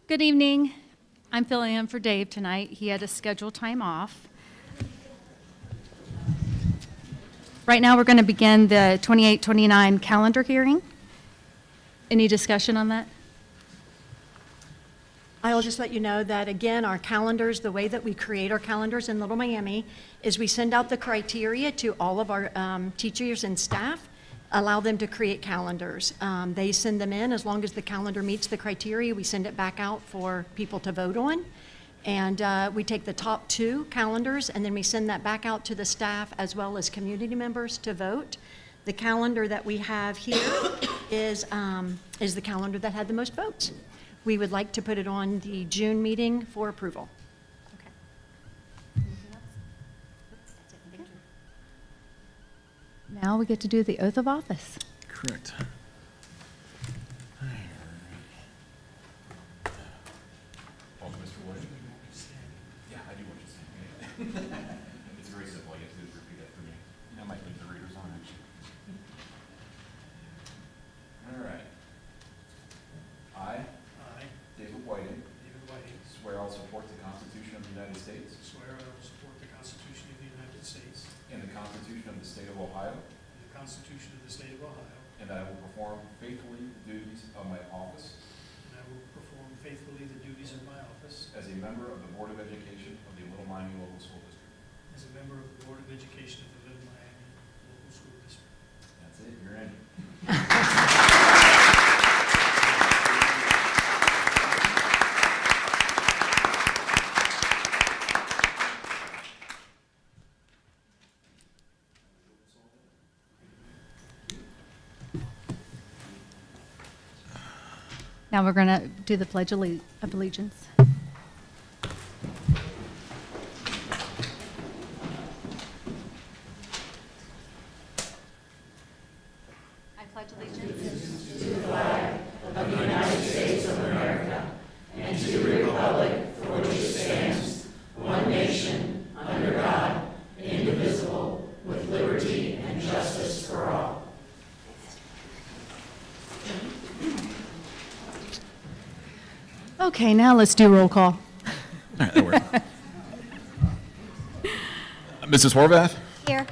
Good evening. I'm filling in for Dave tonight. He had a scheduled time off. Right now, we're going to begin the 28-29 calendar hearing. Any discussion on that? I'll just let you know that, again, our calendars, the way that we create our calendars in Little Miami is we send out the criteria to all of our teachers and staff, allow them to create calendars. They send them in. As long as the calendar meets the criteria, we send it back out for people to vote on. And we take the top 2 calendars, and then we send that back out to the staff as well as community members to vote. The calendar that we have here is the calendar that had the most votes. We would like to put it on the June meeting for approval. Okay. Anything else? That's it. Thank you. Now we get to do the oath of office. Correct. Welcome, Mr. Wood. Yeah, I do want you to stand. It's very simple. All you have to do is repeat that for me. I might leave the readers on, actually. All right. I, David Whiting, swear I will support the Constitution of the United States Swear I will support the Constitution of the United States and the Constitution of the State of Ohio, and the Constitution of the State of Ohio, and that I will perform faithfully the duties of my office and I will perform faithfully the duties of my office as a member of the Board of Education of the Little Miami Local School District. as a member of the Board of Education of the Little Miami Local School District. That's it. You're in. Now we're going to do the Pledge of Allegiance. I pledge allegiance Okay, now let's do roll call. All right, that works. Mrs. Horvath? Here.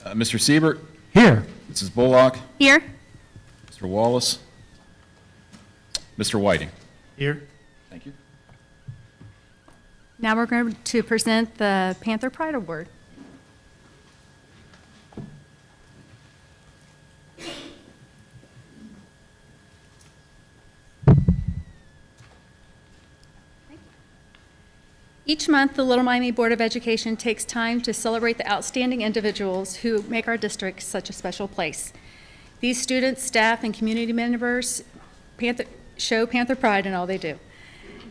Mr. Siebert? Here. Mrs. Bullock? Here. Mr. Wallace? Mr. Whiting? Here. Thank you. Now we're going to present the Panther Pride Award. Each month, the Little Miami Board of Education takes time to celebrate the outstanding individuals who make our district such a special place. These students, staff, and community members show Panther pride in all they do.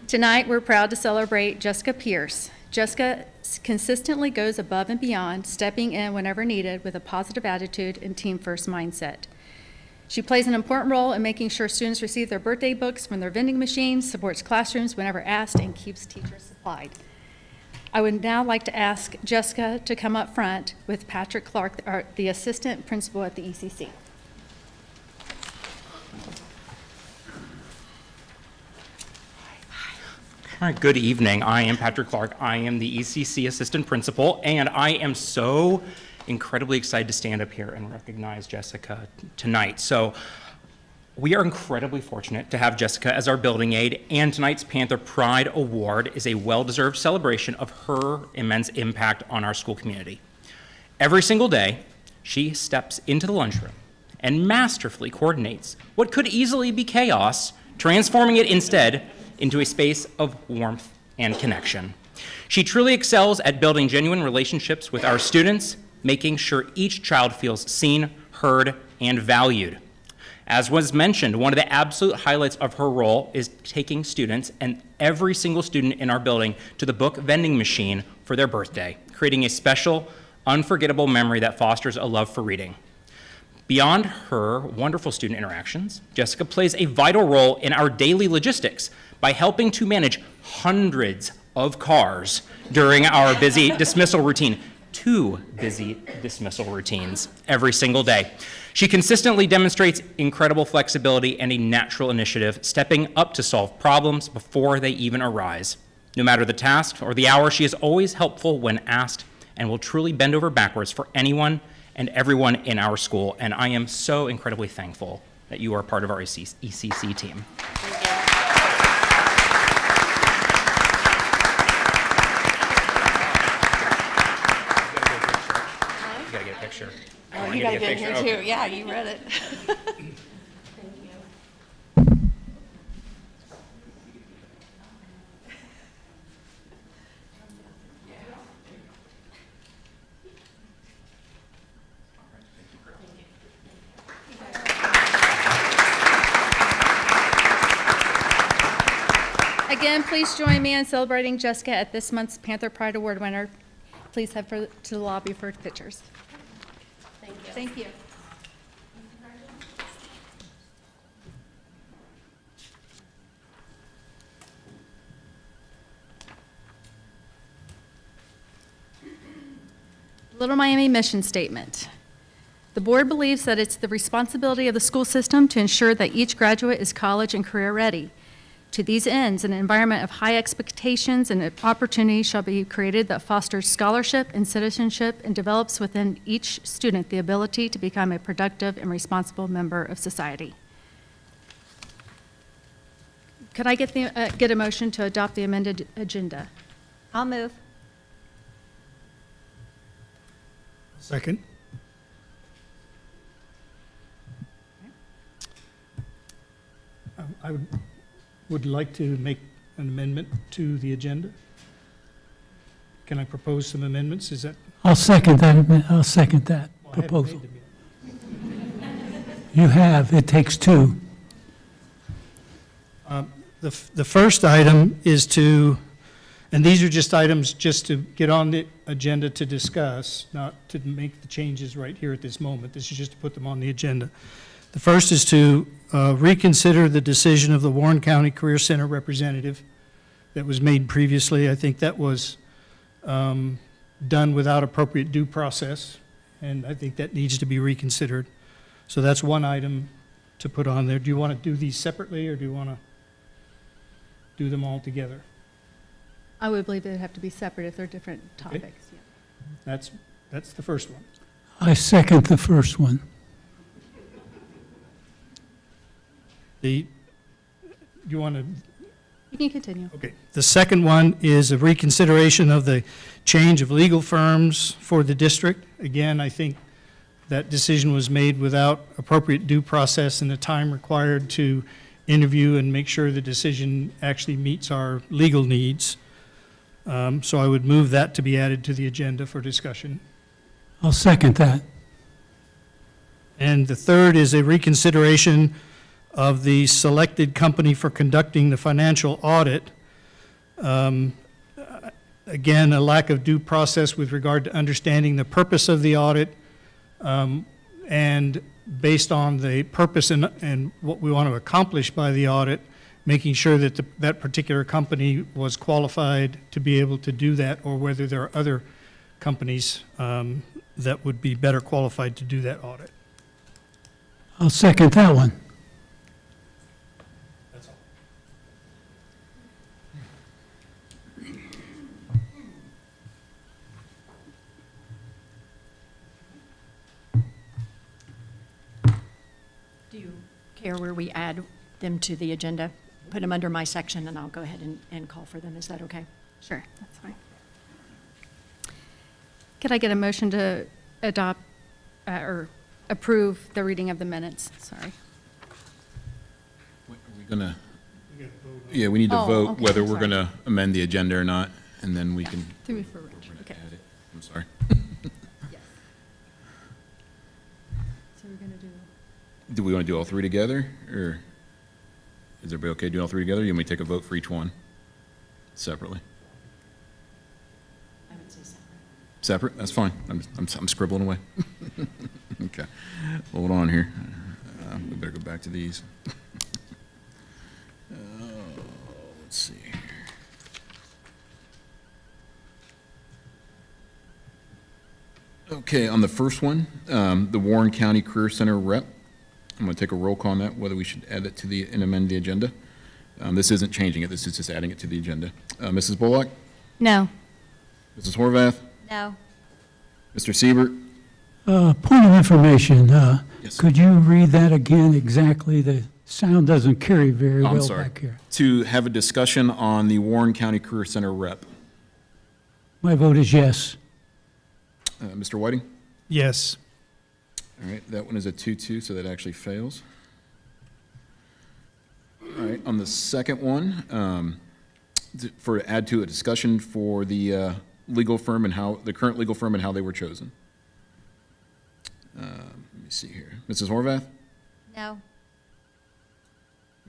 Tonight, we're proud to celebrate Jessica Pierce. Jessica consistently goes above and beyond, stepping in whenever needed with a positive attitude and team-first mindset. She plays an important role in making sure students receive their birthday books from their vending machines, supports classrooms whenever asked, and keeps teachers supplied. I would now like to ask Jessica to come up front with Patrick Clark, the assistant principal at the ECC. All right, good evening. I am Patrick Clark. I am the ECC assistant principal, and I am so incredibly excited to stand up here and recognize Jessica tonight. So we are incredibly fortunate to have Jessica as our building aide, and tonight's Panther Pride Award is a well-deserved celebration of her immense impact on our school community. Every single day, she steps into the lunchroom and masterfully coordinates what could easily be chaos, transforming it instead into a space of warmth and connection. She truly excels at building genuine relationships with our students, making sure each child feels seen, heard, and valued. As was mentioned, one of the absolute highlights of her role is taking students, and every single student in our building, to the book vending machine for their birthday, creating a special, unforgettable memory that fosters a love for reading. Beyond her wonderful student interactions, Jessica plays a vital role in our daily logistics by helping to manage hundreds of cars during our busy dismissal routine, 2 busy dismissal routines every single day. She consistently demonstrates incredible flexibility and a natural initiative, stepping up to solve problems before they even arise. No matter the task or the hour, she is always helpful when asked and will truly bend over backwards for anyone and everyone in our school. And I am so incredibly thankful that you are part of our ECC team. You gotta get a picture. Oh, you gotta get in here too. Yeah, you read it. Again, please join me in celebrating Jessica at this month's Panther Pride Award winner. Please head to the lobby for pictures. Thank you. Thank you. Little Miami mission statement. The board believes that it's the responsibility of the school system to ensure that each graduate is college and career ready. To these ends, an environment of high expectations and opportunity shall be created that fosters scholarship and citizenship and develops within each student the ability to become a productive and responsible member of society. Could I get a motion to adopt the amended agenda? I'll move. Second. I would like to make an amendment to the agenda. Can I propose some amendments? Is that? I'll second that, I'll second that Well, I haven't proposal. made them yet. You have, it takes 2. The first item is to, and these are just items just to get on the agenda to discuss, not to make the changes right here at this moment. This is just to put them on the agenda. The first is to reconsider the decision of the Warren County Career Center representative that was made previously. I think that was done without appropriate due process, and I think that needs to be reconsidered. So that's one item to put on there. Do you want to do these separately, or do you want to do them all together? I would believe they'd have to be separate if they're different topics. Yeah. That's the first one. I second the first one. You want to, You can continue. okay. The second one is a reconsideration of the change of legal firms for the district. Again, I think that decision was made without appropriate due process and the time required to interview and make sure the decision actually meets our legal needs. So I would move that to be added to the agenda for discussion. I'll second that. And the third is a reconsideration of the selected company for conducting the financial audit. Again, a lack of due process with regard to understanding the purpose of the audit, and based on the purpose and what we want to accomplish by the audit, making sure that that particular company was qualified to be able to do that, or whether there are other companies that would be better qualified to do that audit. I'll second that one. That's all. Do you care where we add them to the agenda? Put them under my section, and I'll go ahead and call for them. Is that okay? Sure, that's fine. Could I get a motion to adopt or approve the reading of the minutes? Sorry. Are we gonna? Yeah, we need to Oh, vote okay, whether I'm we're sorry. gonna amend the agenda or not, and then we can. Through for Rich. we're gonna Okay. add it. I'm sorry. Yes. So we're going to do, Do we want to do all three together, or is everybody okay doing all three together? Or you want me to take a vote for each one separately? I would say separate. Separate? That's fine. I'm scribbling away. Okay. Hold on here. We better go back to these. Let's see here. Okay, on the first one, the Warren County Career Center rep, I'm going to take a roll call on that, whether we should add it to the, and amend the agenda. This isn't changing it, this is just adding it to the agenda. Mrs. Bullock, No. Mrs. Horvath, No. Mr. Siebert, Point of information, Yes. could you read that again exactly? The sound doesn't carry very Oh, I'm well sorry. back here. To have a discussion on the Warren County Career Center rep. My vote is yes. Mr. Whiting? Yes. All right, that one is a 2-2, so that actually fails. All right, on the second one, for add to a discussion for the legal firm and how, the current legal firm and how they were chosen. Let me see here. Mrs. Horvath? No.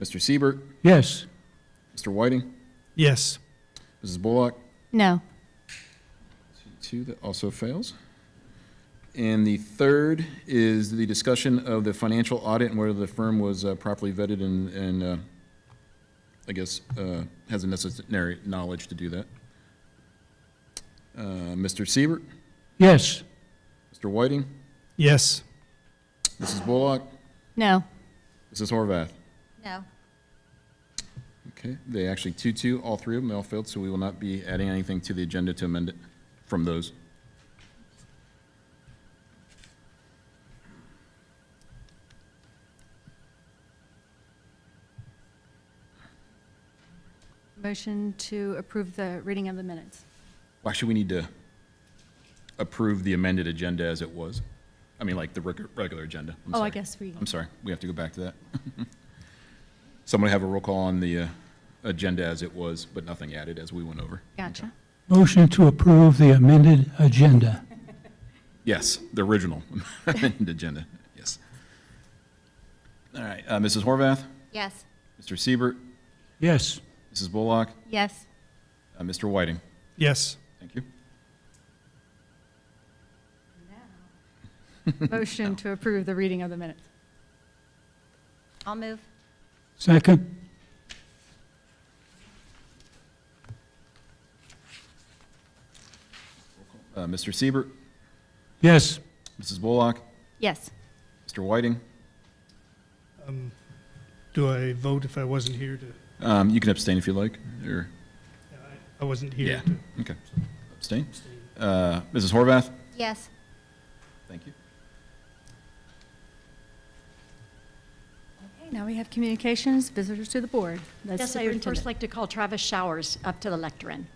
Mr. Siebert? Yes. Mr. Whiting? Yes. Mrs. Bullock? No. 2, that also fails. And the third is the discussion of the financial audit and whether the firm was properly vetted and I guess, has the necessary knowledge to do that. Mr. Siebert? Yes. Mr. Whiting? Yes. Mrs. Bullock? No. Mrs. Horvath? No. Okay, they actually 2-2, all three of them, they all failed, so we will not be adding anything to the agenda to amend it from those. Motion to approve the reading of the minutes. Why should we need to approve the amended agenda as it was? I mean, like the regular agenda. I'm Oh, I sorry. guess we, I'm sorry, we have to go back to that. Someone have a roll call on the agenda as it was, but nothing added as we went over. gotcha. Motion to approve the amended agenda. Yes, the original amended agenda, yes. All right, Mrs. Horvath, Yes. Mr. Siebert, Yes. Mrs. Bullock, Yes. Mr. Whiting. Yes. Thank you. Motion to approve the reading of the minutes. I'll move. Second? Mr. Siebert, Yes. Mrs. Bullock, Yes. Mr. Whiting. Do I vote if I wasn't here to, You can abstain if you like, or, I wasn't here yeah, to okay. Abstain. Mrs. Horvath? Yes. Thank you. Okay, now we have communications, visitors to the board. That's Yes, I would first superintendent. like to call Travis Showers up to the lectern.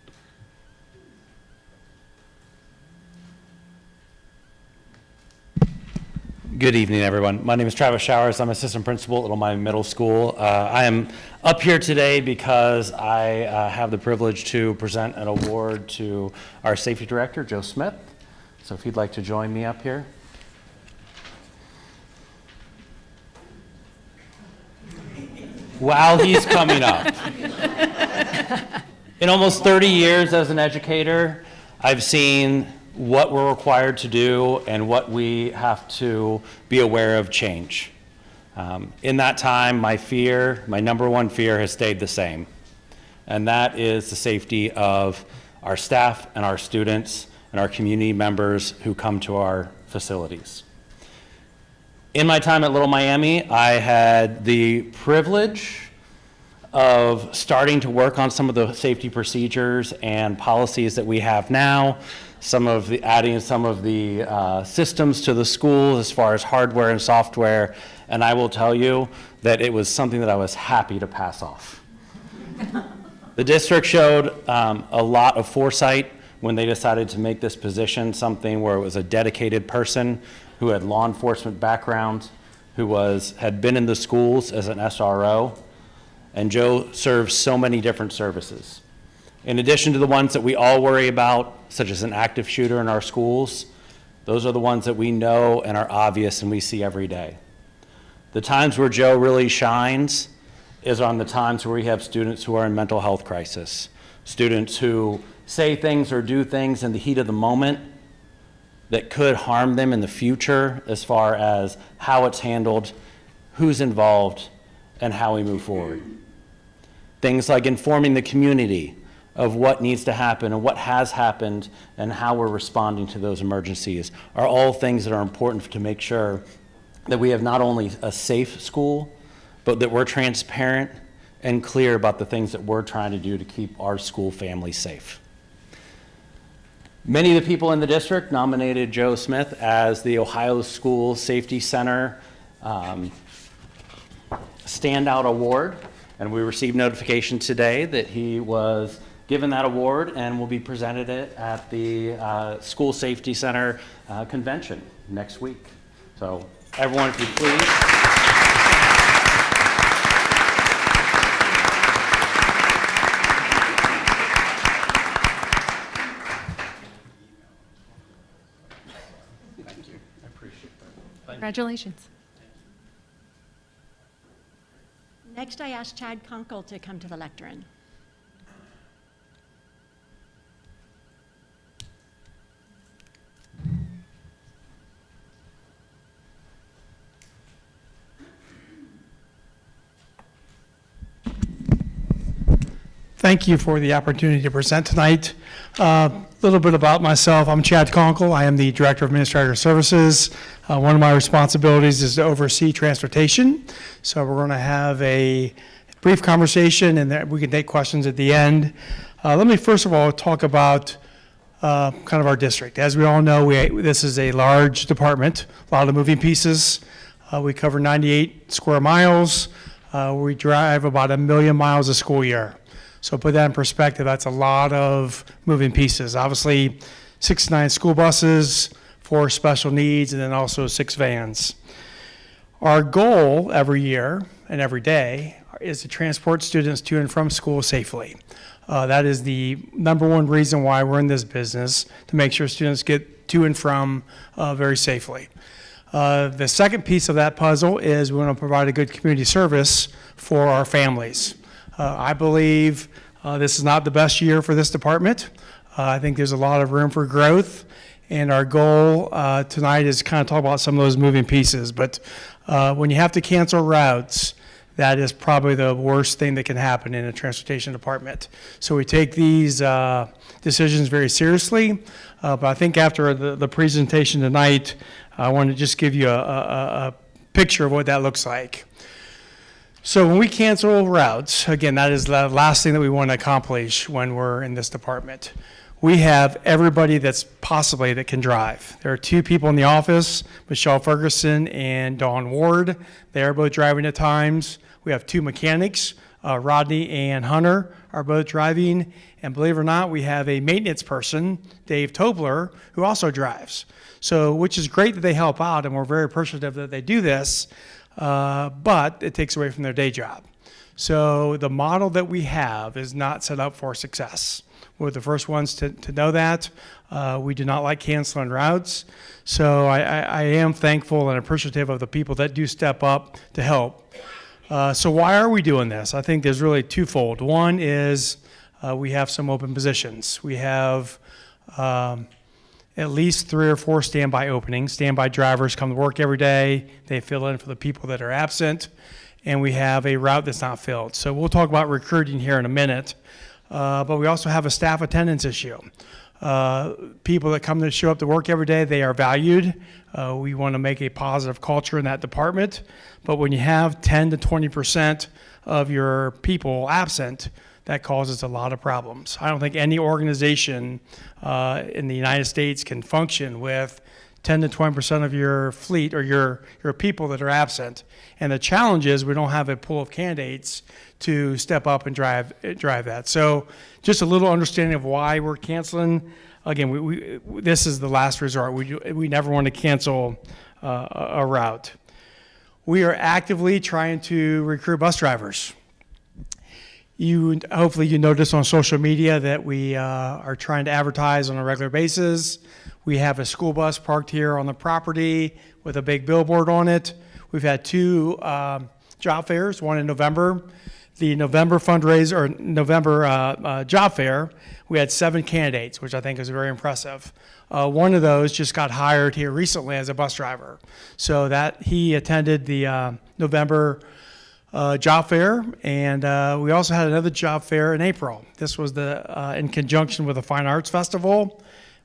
Good evening, everyone. My name is Travis Showers. I'm assistant principal at Little Miami Middle School. I am up here today because I have the privilege to present an award to our safety director, Joe Smith. So if you'd like to join me up here. While he's coming up. In almost 30 years as an educator, I've seen what we're required to do and what we have to be aware of change. In that time, my number one fear has stayed the same, and that is the safety of our staff and our students and our community members who come to our facilities. In my time at Little Miami, I had the privilege of starting to work on some of the safety procedures and policies that we have now, adding some of the systems to the schools as far as hardware and software, and I will tell you that it was something that I was happy to pass off. The district showed a lot of foresight when they decided to make this position something where it was a dedicated person who had law enforcement background, who had been in the schools as an SRO, and Joe serves so many different services. In addition to the ones that we all worry about, such as an active shooter in our schools, those are the ones that we know and are obvious and we see every day. The times where Joe really shines is on the times where we have students who are in mental health crisis, students who say things or do things in the heat of the moment that could harm them in the future as far as how it's handled, who's involved, and how we move forward. Things like informing the community of what needs to happen and what has happened and how we're responding to those emergencies are all things that are important to make sure that we have not only a safe school, but that we're transparent and clear about the things that we're trying to do to keep our school family safe. Many of the people in the district nominated Joe Smith as the Ohio School Safety Center Standout Award, and we received notification today that he was given that award and will be presented it at the School Safety Center convention next week. So everyone, if you please. Congratulations. Next, I ask Chad Kunkel to come to the lectern. Thank you for the opportunity to present tonight. A little bit about myself. I'm Chad Conkle. I am the Director of Administrative Services. One of my responsibilities is to oversee transportation. So we're going to have a brief conversation and then we can take questions at the end. Let me first of all talk about kind of our district. As we all know, this is a large department, a lot of moving pieces. We cover 98 square miles. We drive about 1 million miles a school year. So put that in perspective, that's a lot of moving pieces. Obviously, 69 school buses, 4 special needs, and then also 6 vans. Our goal every year and every day is to transport students to and from school safely. That is the number one reason why we're in this business, to make sure students get to and from very safely. The second piece of that puzzle is we want to provide a good community service for our families. I believe this is not the best year for this department. I think there's a lot of room for growth, and our goal tonight is kind of talk about some of those moving pieces. But when you have to cancel routes, that is probably the worst thing that can happen in a transportation department. So we take these decisions very seriously, but I think after the presentation tonight, I want to just give you a picture of what that looks like. So when we cancel routes, again, that is the last thing that we want to accomplish when we're in this department. We have everybody that's possibly that can drive. There are 2 people in the office, Michelle Ferguson and Dawn Ward. They are both driving at times. We have 2 mechanics, Rodney and Hunter are both driving. And believe it or not, we have a maintenance person, Dave Tobler, who also drives. So, which is great that they help out, and we're very appreciative that they do this. But it takes away from their day job. So the model that we have is not set up for success. We're the first ones to know that. We do not like canceling routes. So I am thankful and appreciative of the people that do step up to help. So why are we doing this? I think there's really twofold. One is we have some open positions. We have at least 3 or 4 standby openings. Standby drivers come to work every day. They fill in for the people that are absent. And we have a route that's not filled. So we'll talk about recruiting here in a minute. But we also have a staff attendance issue. People that come to show up to work every day, they are valued. We want to make a positive culture in that department. But when you have 10 to 20% of your people absent, that causes a lot of problems. I don't think any organization in the United States can function with 10 to 20% of your fleet or your people that are absent. And the challenge is we don't have a pool of candidates to step up and drive that. So just a little understanding of why we're canceling. Again, this is the last resort. We never want to cancel a route. We are actively trying to recruit bus drivers. Hopefully you notice on social media that we are trying to advertise on a regular basis. We have a school bus parked here on the property with a big billboard on it. We've had 2 job fairs, one in November. The November fundraiser, or November job fair, we had 7 candidates, which I think is very impressive. One of those just got hired here recently as a bus driver. So that he attended the November job fair, and we also had another job fair in April. This was in conjunction with the Fine Arts Festival.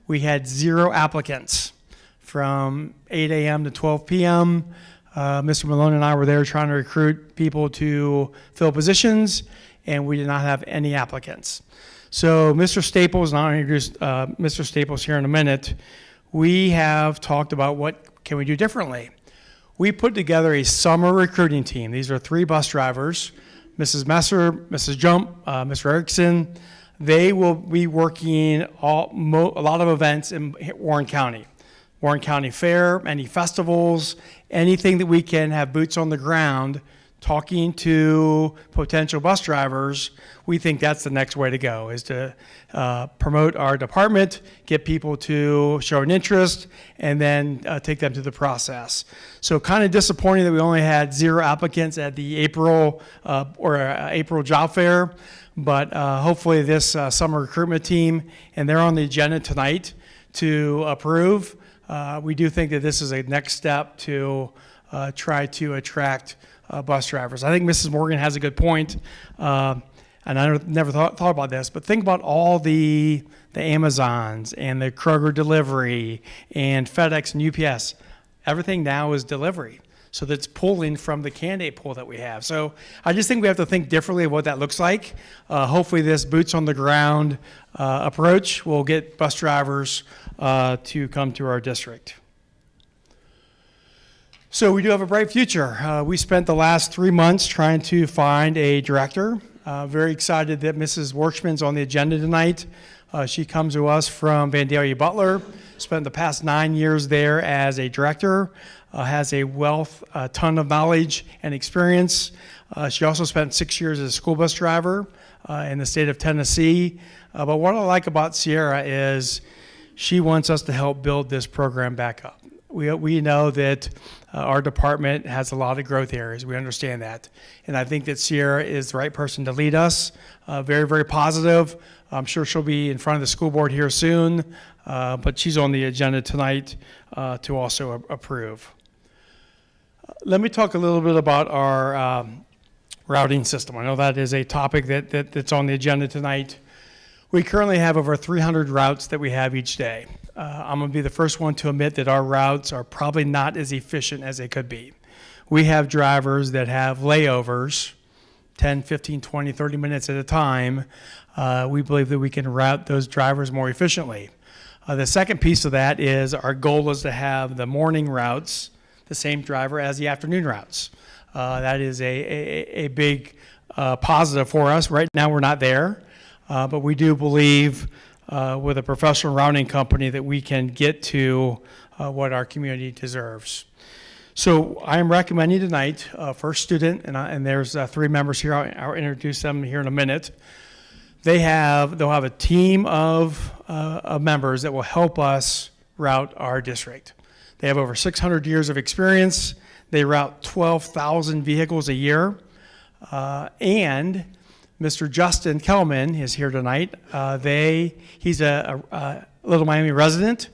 We had 0 applicants from 8 a.m. to 12 p.m. Mr. Malone and I were there trying to recruit people to fill positions, and we did not have any applicants. So Mr. Staples, and I'll introduce Mr. Staples here in a minute, we have talked about what can we do differently. We put together a summer recruiting team. These are 3 bus drivers, Mrs. Messer, Mrs. Jump, Mr. Erickson. They will be working a lot of events in Warren County. Warren County Fair, any festivals, anything that we can have boots on the ground talking to potential bus drivers. We think that's the next way to go, is to promote our department, get people to show an interest, and then take them through the process. So kind of disappointing that we only had 0 applicants at the April job fair, but hopefully this summer recruitment team, and they're on the agenda tonight to approve. We do think that this is a next step to try to attract bus drivers. I think Mrs. Morgan has a good point, and I never thought about this, but think about all the Amazons and the Kroger delivery and FedEx and UPS. Everything now is delivery, so that's pulling from the candidate pool that we have. So I just think we have to think differently of what that looks like. Hopefully this boots on the ground approach will get bus drivers to come to our district. So we do have a bright future. We spent the last 3 months trying to find a director. Very excited that Mrs. Workman's on the agenda tonight. She comes to us from Vandalia Butler, spent the past 9 years there as a director, has a ton of knowledge and experience. She also spent 6 years as a school bus driver in the state of Tennessee. But what I like about Sierra is she wants us to help build this program back up. We know that our department has a lot of growth areas. We understand that. And I think that Sierra is the right person to lead us. Very, very positive. I'm sure she'll be in front of the school board here soon, but she's on the agenda tonight to also approve. Let me talk a little bit about our routing system. I know that is a topic that's on the agenda tonight. We currently have over 300 routes that we have each day. I'm going to be the first one to admit that our routes are probably not as efficient as they could be. We have drivers that have layovers, 10, 15, 20, 30 minutes at a time. We believe that we can route those drivers more efficiently. The second piece of that is our goal is to have the morning routes the same driver as the afternoon routes. That is a big positive for us. Right now we're not there, but we do believe with a professional routing company that we can get to what our community deserves. So I am recommending tonight first student, and there's 3 members here. I'll introduce them here in a minute. They'll have a team of members that will help us route our district. They have over 600 years of experience. They route 12,000 vehicles a year, and Mr. Justin Kelman is here tonight. He's a Little Miami resident,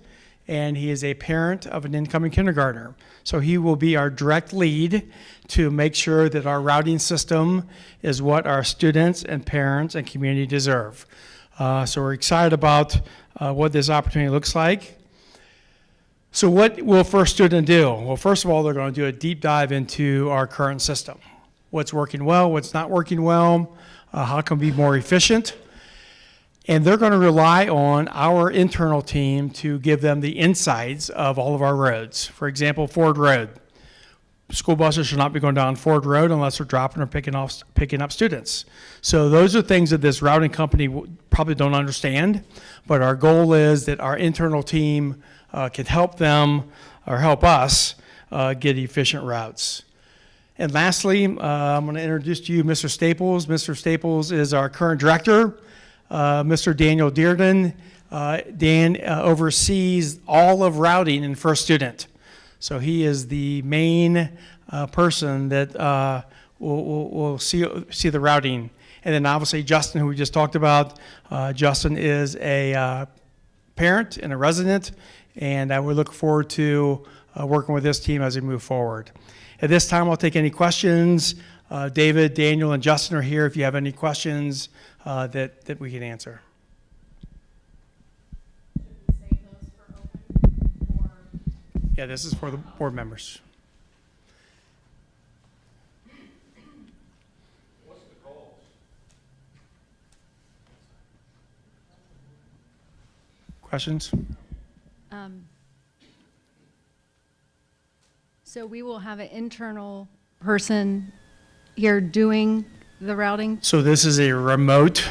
and he is a parent of an incoming kindergartner. So he will be our direct lead to make sure that our routing system is what our students and parents and community deserve. So we're excited about what this opportunity looks like. So what will first student do? Well, first of all, they're going to do a deep dive into our current system. What's working well, what's not working well, how can we be more efficient? And they're going to rely on our internal team to give them the insights of all of our roads. For example, Ford Road. School buses should not be going down Ford Road unless they're dropping or picking up students. So those are things that this routing company probably don't understand, but our goal is that our internal team can help them or help us get efficient routes. And lastly, I'm going to introduce to you Mr. Staples. Mr. Staples is our current director. Mr. Daniel Dearden. Dan oversees all of routing in First Student. So he is the main person that will see the routing. And then obviously Justin, who we just talked about. Justin is a parent and a resident, and we look forward to working with this team as we move forward. At this time, I'll take any questions David, Daniel, and Justin are here if you have any questions that we can answer. Yeah, this is for the board members. Questions? So we will have an internal person here doing the routing? So this is a remote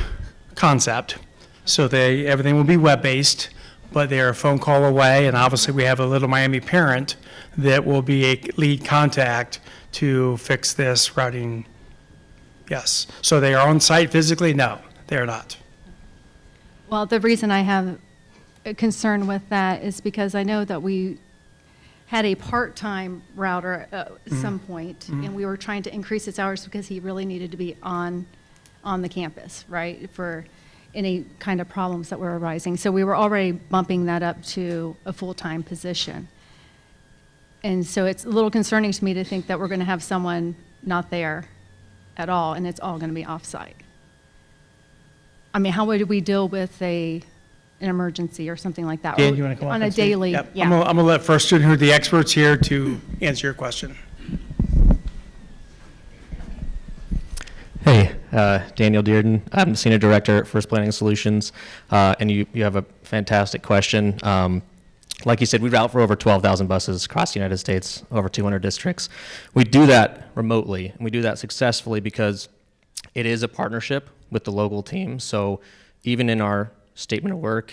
concept. So everything will be web-based, but they're a phone call away, and obviously we have a Little Miami parent that will be a lead contact to fix this routing. Yes. So they are on site physically? No, they are not. Well, the reason I have a concern with that is because I know that we had a part-time router at some point, and we were trying to increase his hours because he really needed to be on the campus, right, for any kind of problems that were arising. So we were already bumping that up to a full-time position. And so it's a little concerning to me to think that we're going to have someone not there at all, and it's all going to be off-site. I mean, how would we deal with an emergency or something like that? Dan, Or you want to come up on a and speak? daily, Yep. yeah. I'm going to let first student, who are the experts here, to answer your question. Hey, Daniel Dearden. I'm the Senior Director at First Planning Solutions, and you have a fantastic question. Like you said, we route for over 12,000 buses across the United States, over 200 districts. We do that remotely, and we do that successfully because it is a partnership with the local team. So even in our statement of work,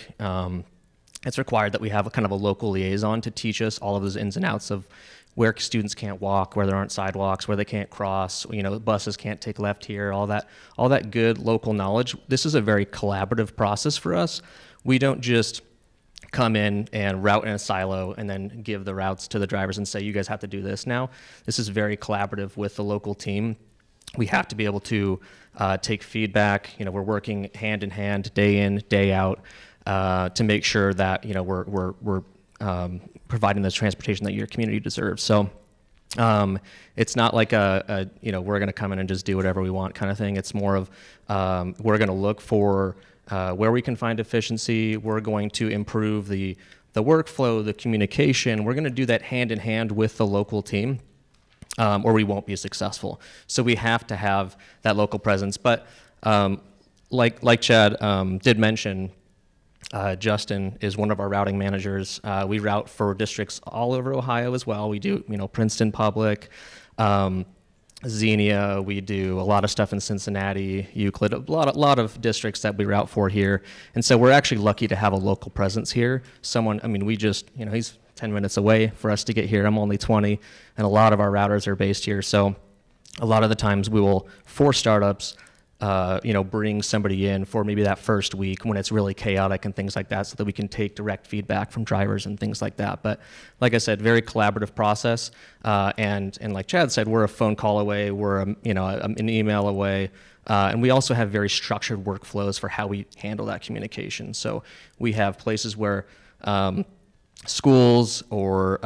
it's required that we have a kind of a local liaison to teach us all of those ins and outs of where students can't walk, where there aren't sidewalks, where they can't cross, buses can't take left here, all that good local knowledge. This is a very collaborative process for us. We don't just come in and route in a silo and then give the routes to the drivers and say, you guys have to do this now. This is very collaborative with the local team. We have to be able to take feedback. We're working hand in hand, day in, day out, to make sure that we're providing the transportation that your community deserves. So it's not like we're going to come in and just do whatever we want kind of thing. It's more of we're going to look for where we can find efficiency. We're going to improve the workflow, the communication. We're going to do that hand in hand with the local team, or we won't be successful. So we have to have that local presence. But like Chad did mention, Justin is one of our routing managers. We route for districts all over Ohio as well. We do, Princeton Public, Xenia. We do a lot of stuff in Cincinnati, Euclid, a lot of districts that we route for here. And so we're actually lucky to have a local presence here. He's 10 minutes away for us to get here. I'm only 20, and a lot of our routers are based here. So a lot of the times we will, for startups, bring somebody in for maybe that first week when it's really chaotic and things like that, so that we can take direct feedback from drivers and things like that. But like I said, very collaborative process. And like Chad said, we're a phone call away, we're an email away, and we also have very structured workflows for how we handle that communication. So we have places where schools or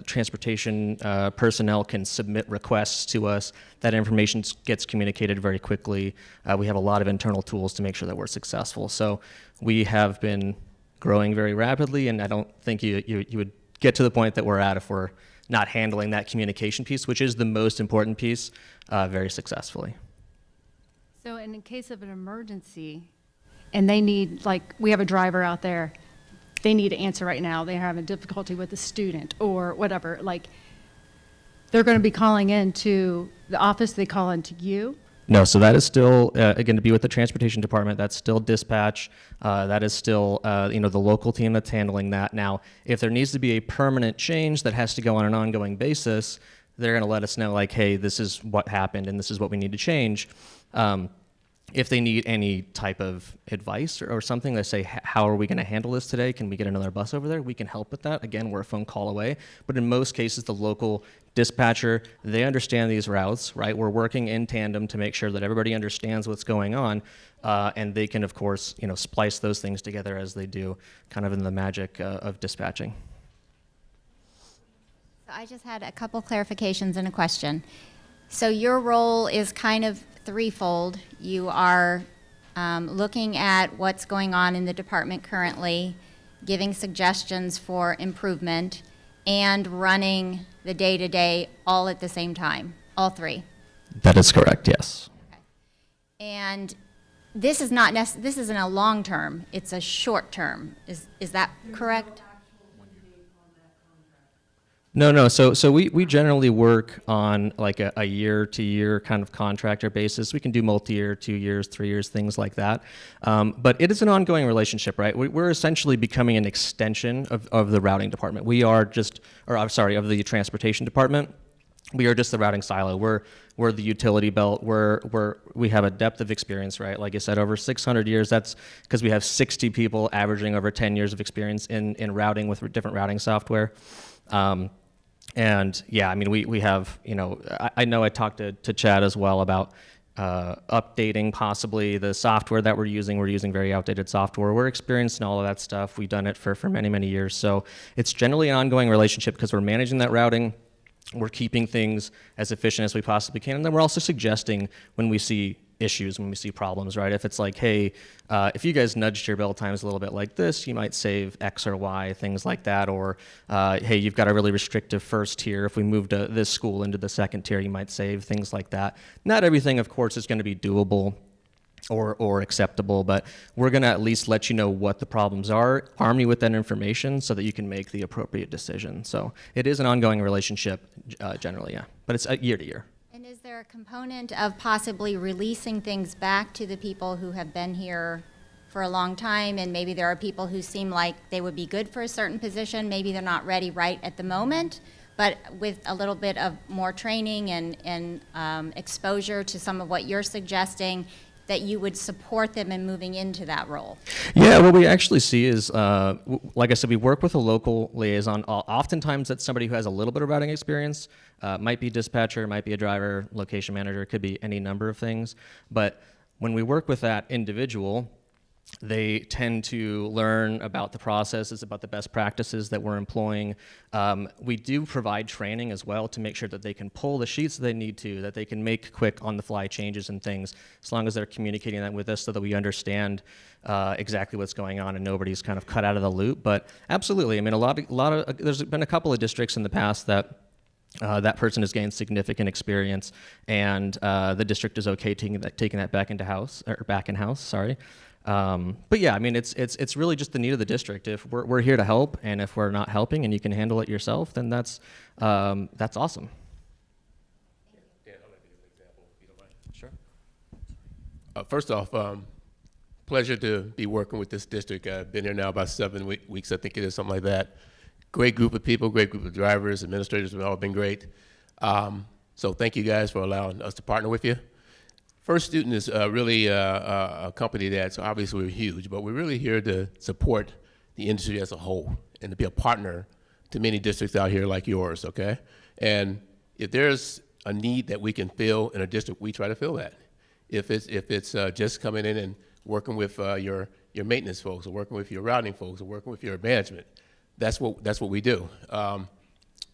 transportation personnel can submit requests to us. That information gets communicated very quickly. We have a lot of internal tools to make sure that we're successful. So we have been growing very rapidly, and I don't think you would get to the point that we're at if we're not handling that communication piece, which is the most important piece, very successfully. So in the case of an emergency, and they need, we have a driver out there, they need to answer right now, they're having difficulty with a student or whatever, they're going to be calling in to the office, they call in to you? No, so that is still, again, to be with the transportation department, that's still dispatch. That is still, the local team that's handling that. Now, if there needs to be a permanent change that has to go on an ongoing basis, they're going to let us know, hey, this is what happened and this is what we need to change. If they need any type of advice or something, they say, how are we going to handle this today? Can we get another bus over there? We can help with that. Again, we're a phone call away. But in most cases, the local dispatcher, they understand these routes, right? We're working in tandem to make sure that everybody understands what's going on. And they can, of course, splice those things together as they do, kind of in the magic of dispatching. So I just had a couple clarifications and a question. So your role is kind of threefold. You are looking at what's going on in the department currently, giving suggestions for improvement, and running the day-to-day all at the same time, all three. That is correct, yes. And this is not this isn't a long term, it's a short term. Is that correct? No. So we generally work on like a year-to-year kind of contractor basis. We can do multi-year, 2 years, 3 years, things like that. But it is an ongoing relationship, right? We're essentially becoming an extension of the routing department. We are just, or I'm sorry, of the transportation department. We are just the routing silo. We're the utility belt. We have a depth of experience, right? Like I said, over 600 years. That's because we have 60 people averaging over 10 years of experience in routing with different routing software. And yeah, I mean, we have, I know I talked to Chad as well about updating possibly the software that we're using. We're using very outdated software. We're experienced in all of that stuff. We've done it for many, many years. So it's generally an ongoing relationship because we're managing that routing. We're keeping things as efficient as we possibly can. And then we're also suggesting when we see issues, when we see problems, right? If it's like, hey, if you guys nudged your bell times a little bit like this, you might save X or Y, things like that. Or, hey, you've got a really restrictive first tier. If we moved this school into the second tier, you might save, things like that. Not everything, of course, is going to be doable or acceptable, but we're going to at least let you know what the problems are, arm you with that information so that you can make the appropriate decision. So it is an ongoing relationship generally, yeah, but it's year to year. And is there a component of possibly releasing things back to the people who have been here for a long time, and maybe there are people who seem like they would be good for a certain position, maybe they're not ready right at the moment, but with a little bit of more training and exposure to some of what you're suggesting, that you would support them in moving into that role? Yeah, what we actually see is, like I said, we work with a local liaison. Oftentimes that's somebody who has a little bit of routing experience. Might be dispatcher, might be a driver, location manager, it could be any number of things. But when we work with that individual, they tend to learn about the processes, about the best practices that we're employing. We do provide training as well to make sure that they can pull the sheets that they need to, that they can make quick on-the-fly changes and things, as long as they're communicating that with us so that we understand exactly what's going on and nobody's kind of cut out of the loop. But absolutely, I mean, there's been a couple of districts in the past that that person has gained significant experience, and the district is okay taking that back in house. Sorry. But yeah, I mean, it's really just the need of the district. If we're here to help, and if we're not helping and you can handle it yourself, then that's awesome. Dan, I'll let you give an example, if you don't mind. Sure. First off, pleasure to be working with this district. I've been here now about 7 weeks, I think it is, something like that. Great group of people, great group of drivers, administrators have all been great. So thank you guys for allowing us to partner with you. First Student is really a company that's obviously huge, but we're really here to support the industry as a whole and to be a partner to many districts out here like yours, okay? And if there's a need that we can fill in a district, we try to fill that. If it's just coming in and working with your maintenance folks, or working with your routing folks, or working with your management, that's what we do.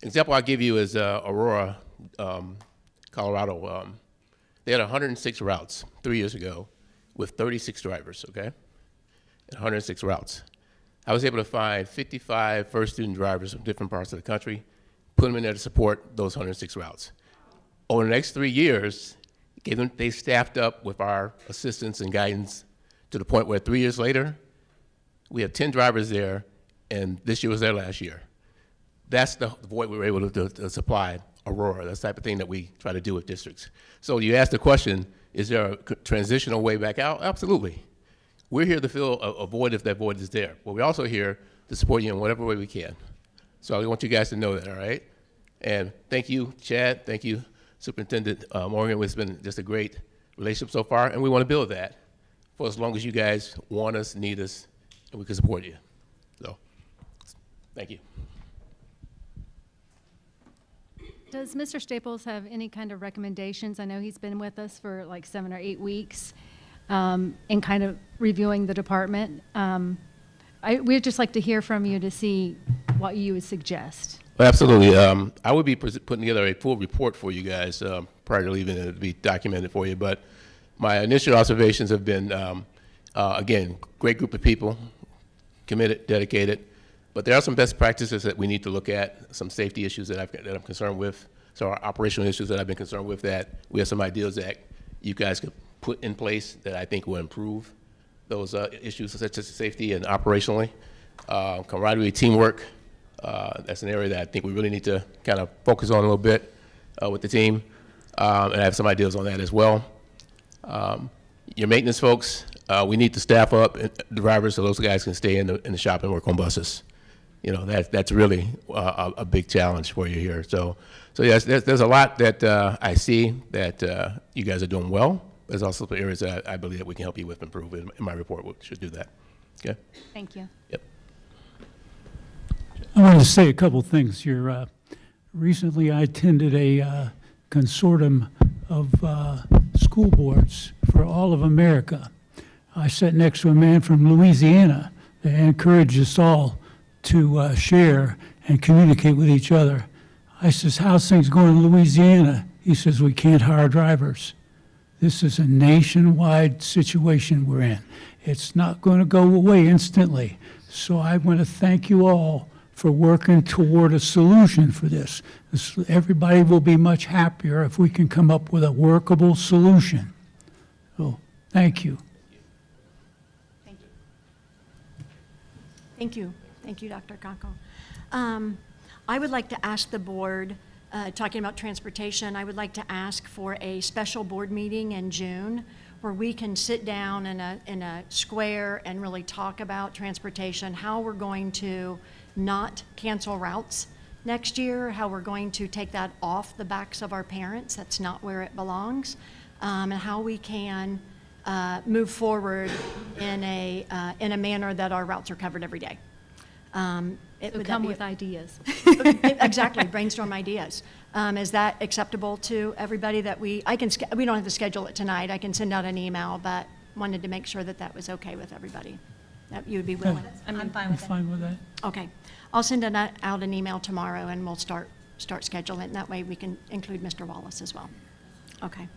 Example I'll give you is Aurora, Colorado. They had 106 routes 3 years ago with 36 drivers, okay? And 106 routes. I was able to find 55 First Student drivers from different parts of the country, put them in there to support those 106 routes. Over the next 3 years, they staffed up with our assistance and guidance to the point where 3 years later, we have 10 drivers there, and this year was their last year. That's the void we were able to supply Aurora. That's the type of thing that we try to do with districts. So you asked the question, is there a transitional way back out? Absolutely. We're here to fill a void if that void is there. But we're also here to support you in whatever way we can. So I want you guys to know that, all right? And thank you, Chad. Thank you, Superintendent Morgan. It's been just a great relationship so far, and we want to build that for as long as you guys want us, need us, and we can support you. So, thank you. Does Mr. Staples have any kind of recommendations? I know he's been with us for like 7 or 8 weeks in kind of reviewing the department. We'd just like to hear from you to see what you would suggest. Well, absolutely. I would be putting together a full report for you guys prior to leaving, and it'll be documented for you. But my initial observations have been, again, great group of people, committed, dedicated. But there are some best practices that we need to look at, some safety issues that I'm concerned with, so our operational issues that I've been concerned with, that we have some ideas that you guys could put in place that I think will improve those issues such as safety and operationally. Camaraderie, teamwork, that's an area that I think we really need to kind of focus on a little bit with the team, and I have some ideas on that as well. Your maintenance folks, we need to staff up drivers so those guys can stay in the shop and work on buses. You know, that's really a big challenge for you here. So yes, there's a lot that I see that you guys are doing well. There's also some areas that I believe that we can help you with improve, and my report should do that. Okay? Thank you. Yep. I wanted to say a couple things here. Recently, I attended a consortium of school boards for all of America. I sat next to a man from Louisiana that encouraged us all to share and communicate with each other. I says, how's things going in Louisiana? He says, we can't hire drivers. This is a nationwide situation we're in. It's not going to go away instantly. So I want to thank you all for working toward a solution for this. Everybody will be much happier if we can come up with a workable solution. So, thank you. Thank you. Thank you, Dr. Conkle. I would like to ask the board, talking about transportation, I would like to ask for a special board meeting in June where we can sit down in a square and really talk about transportation, how we're going to not cancel routes next year, how we're going to take that off the backs of our parents. That's not where it belongs. And how we can move forward in a manner that our routes are covered every day. So come with ideas. Exactly, brainstorm ideas. Is that acceptable to everybody that we don't have to schedule it tonight. I can send out an email, but wanted to make sure that that was okay with everybody, that you would be willing. I'm fine I'm with it. fine with that. Okay, I'll send out an email tomorrow and we'll start scheduling. That way we can include Mr. Wallace as well. Okay.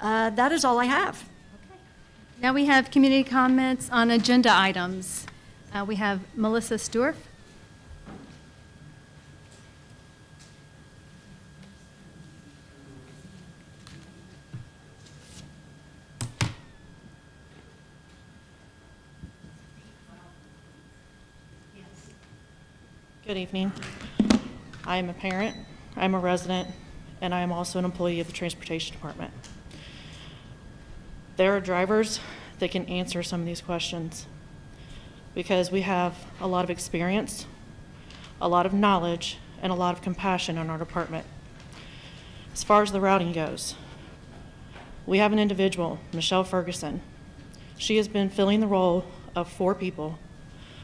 That is all I have. Now we have community comments on agenda items. We have Melissa Stewart. Good evening. I am a parent, I'm a resident, and I am also an employee of the Transportation Department. There are drivers that can answer some of these questions because we have a lot of experience, a lot of knowledge, and a lot of compassion in our department. As far as the routing goes, we have an individual, Michelle Ferguson. She has been filling the role of 4 people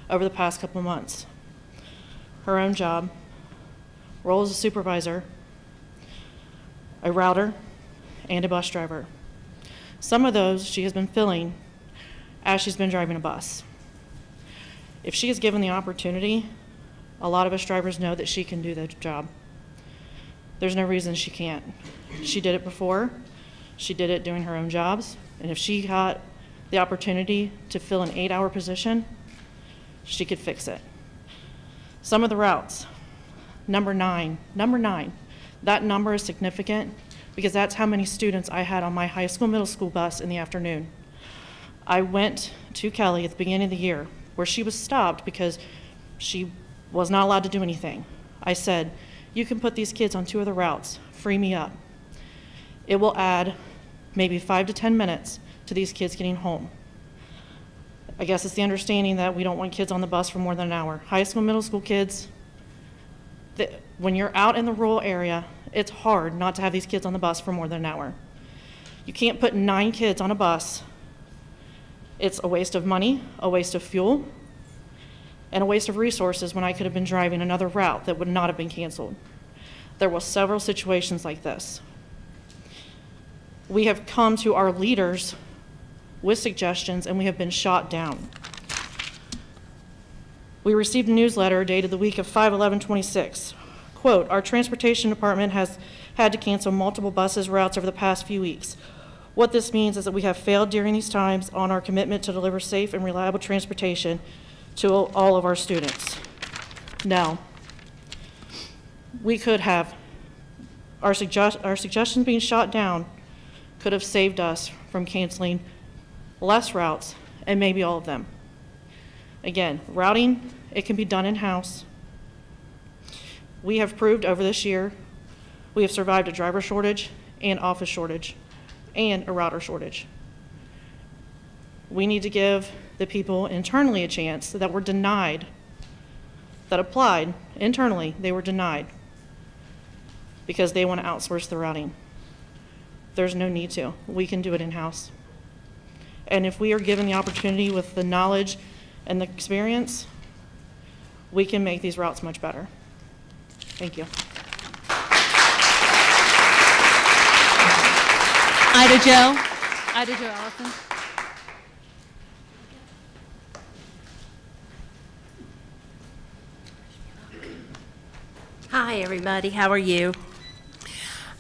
over the past couple of months. Her own job, role as a supervisor, a router, and a bus driver. Some of those she has been filling as she's been driving a bus. If she is given the opportunity, a lot of us drivers know that she can do the job. There's no reason she can't. She did it before, she did it doing her own jobs, and if she got the opportunity to fill an 8-hour position, she could fix it. Some of the routes, number nine, that number is significant because that's how many students I had on my high school, middle school bus in the afternoon. I went to Kelly at the beginning of the year where she was stopped because she was not allowed to do anything. I said, you can put these kids on 2 of the routes, free me up. It will add maybe 5 to 10 minutes to these kids getting home. I guess it's the understanding that we don't want kids on the bus for more than an hour. High school, middle school kids, when you're out in the rural area, it's hard not to have these kids on the bus for more than an hour. You can't put 9 kids on a bus. It's a waste of money, a waste of fuel, and a waste of resources when I could have been driving another route that would not have been canceled. There were several situations like this. We have come to our leaders with suggestions, and we have been shot down. We received a newsletter dated the week of 5/11/26 Quote, "Our transportation department has had to cancel multiple buses routes over the past few weeks. What this means is that we have failed during these times on our commitment to deliver safe and reliable transportation to all of our students." Now, we could have, our suggestions being shot down could have saved us from canceling less routes and maybe all of them. Again, routing, it can be done in-house. We have proved over this year, we have survived a driver shortage and office shortage and a router shortage. We need to give the people internally a chance that were denied, that applied internally, they were denied because they want to outsource the routing. There's no need to. We can do it in-house. And if we are given the opportunity with the knowledge and the experience, we can make these routes much better. Thank you. Ida Jo. Ida Jo Allison. Hi, everybody. How are you?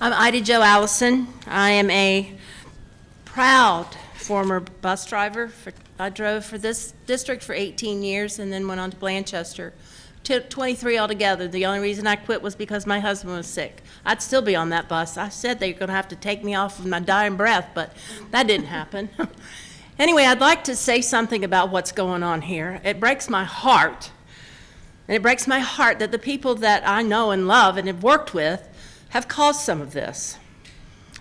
I'm Ida Jo Allison. I am a proud former bus driver. I drove for this district for 18 years and then went on to Blanchester. 23 altogether. The only reason I quit was because my husband was sick. I'd still be on that bus. I said they were going to have to take me off with my dying breath, but that didn't happen. Anyway, I'd like to say something about what's going on here. It breaks my heart. And it breaks my heart that the people that I know and love and have worked with have caused some of this.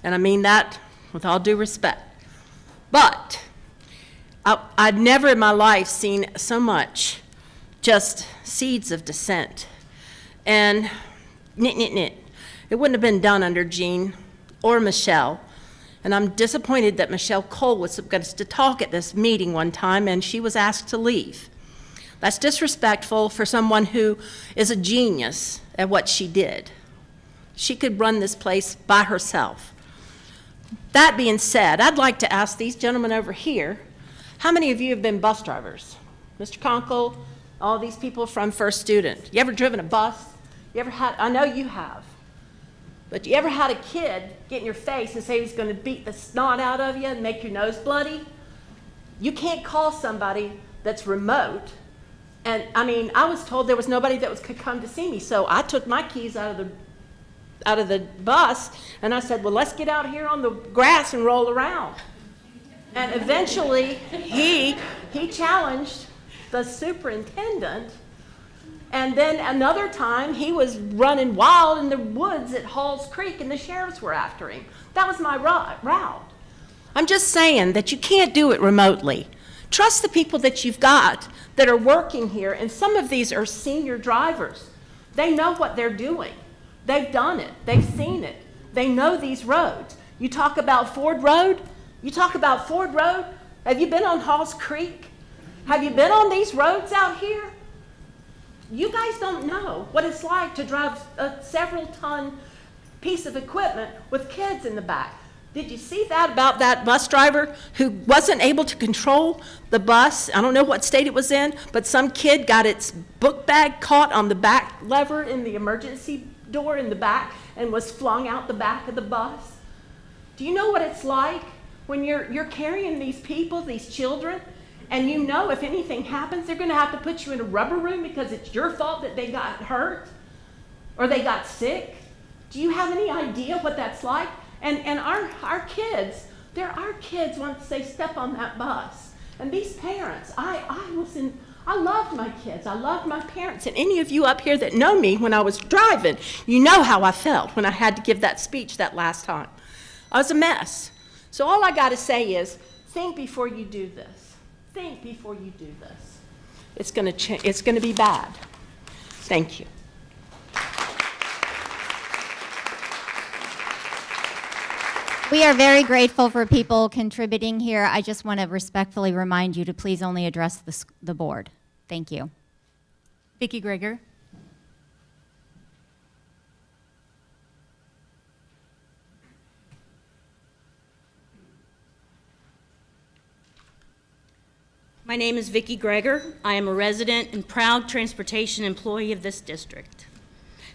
And I mean that with all due respect. But I'd never in my life seen so much just seeds of dissent. And it wouldn't have been done under Jean or Michelle. And I'm disappointed that Michelle Cole was supposed to talk at this meeting one time and she was asked to leave. That's disrespectful for someone who is a genius at what she did. She could run this place by herself. That being said, I'd like to ask these gentlemen over here, how many of you have been bus drivers? Mr. Conkle, all these people from First Student. You ever driven a bus? You ever had, I know you have, but you ever had a kid get in your face and say he's going to beat the snot out of you and make your nose bloody? You can't call somebody that's remote. And I mean, I was told there was nobody that could come to see me, so I took my keys out of the bus and I said, well, let's get out here on the grass and roll around. And eventually he challenged the superintendent, and then another time he was running wild in the woods at Halls Creek and the sheriffs were after him. That was my route. I'm just saying that you can't do it remotely. Trust the people that you've got that are working here, and some of these are senior drivers. They know what they're doing. They've done it. They've seen it. They know these roads. You talk about Ford Road? Have you been on Halls Creek? Have you been on these roads out here? You guys don't know what it's like to drive a several-ton piece of equipment with kids in the back. Did you see that about that bus driver who wasn't able to control the bus? I don't know what state it was in, but some kid got its book bag caught on the back lever in the emergency door in the back and was flung out the back of the bus. Do you know what it's like when you're carrying these people, these children, and you know if anything happens, they're going to have to put you in a rubber room because it's your fault that they got hurt or they got sick? Do you have any idea what that's like? And our kids, our kids once they step on that bus. And these parents, I loved my kids. I loved my parents. And any of you up here that know me when I was driving, you know how I felt when I had to give that speech that last time. I was a mess. So all I got to say is, think before you do this. Think before you do this. It's going to be bad. Thank you. We are very grateful for people contributing here. I just want to respectfully remind you to please only address the board. Thank you. Vicki Greger. My name is Vicki Greger. I am a resident and proud transportation employee of this district.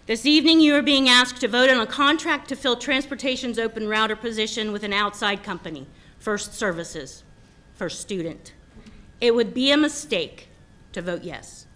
This evening, you are being asked to vote on a contract to fill transportation's open router position with an outside company, First Services, First Student. It would be a mistake to vote yes.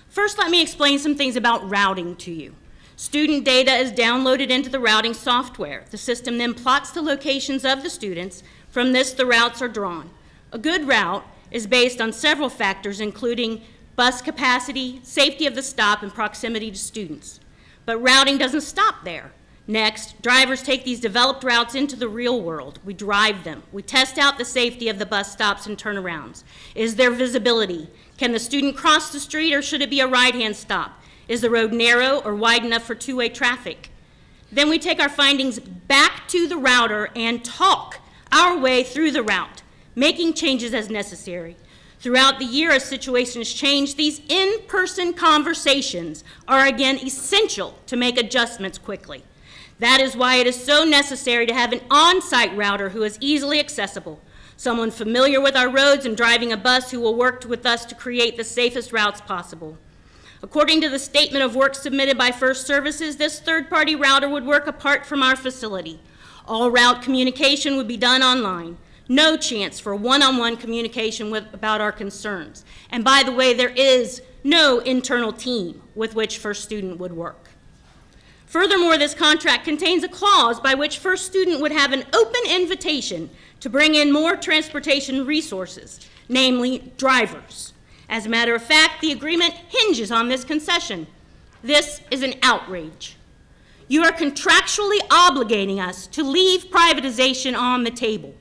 First, let me explain some things about routing to you. Student data is downloaded into the routing software. The system then plots the locations of the students. From this, the routes are drawn. A good route is based on several factors, including bus capacity, safety of the stop, and proximity to students. But routing doesn't stop there. Next, drivers take these developed routes into the real world. We drive them. We test out the safety of the bus stops and turnarounds. Is there visibility? Can the student cross the street, or should it be a right-hand stop? Is the road narrow or wide enough for two-way traffic? Then we take our findings back to the router and talk our way through the route, making changes as necessary. Throughout the year, as situations change, these in-person conversations are again essential to make adjustments quickly. That is why it is so necessary to have an on-site router who is easily accessible, someone familiar with our roads and driving a bus who will work with us to create the safest routes possible. According to the statement of work submitted by First Services, this third-party router would work apart from our facility. All route communication would be done online. No chance for one-on-one communication about our concerns. And by the way, there is no internal team with which First Student would work. Furthermore, this contract contains a clause by which First Student would have an open invitation to bring in more transportation resources, namely drivers. As a matter of fact, the agreement hinges on this concession. This is an outrage. You are contractually obligating us to leave privatization on the table.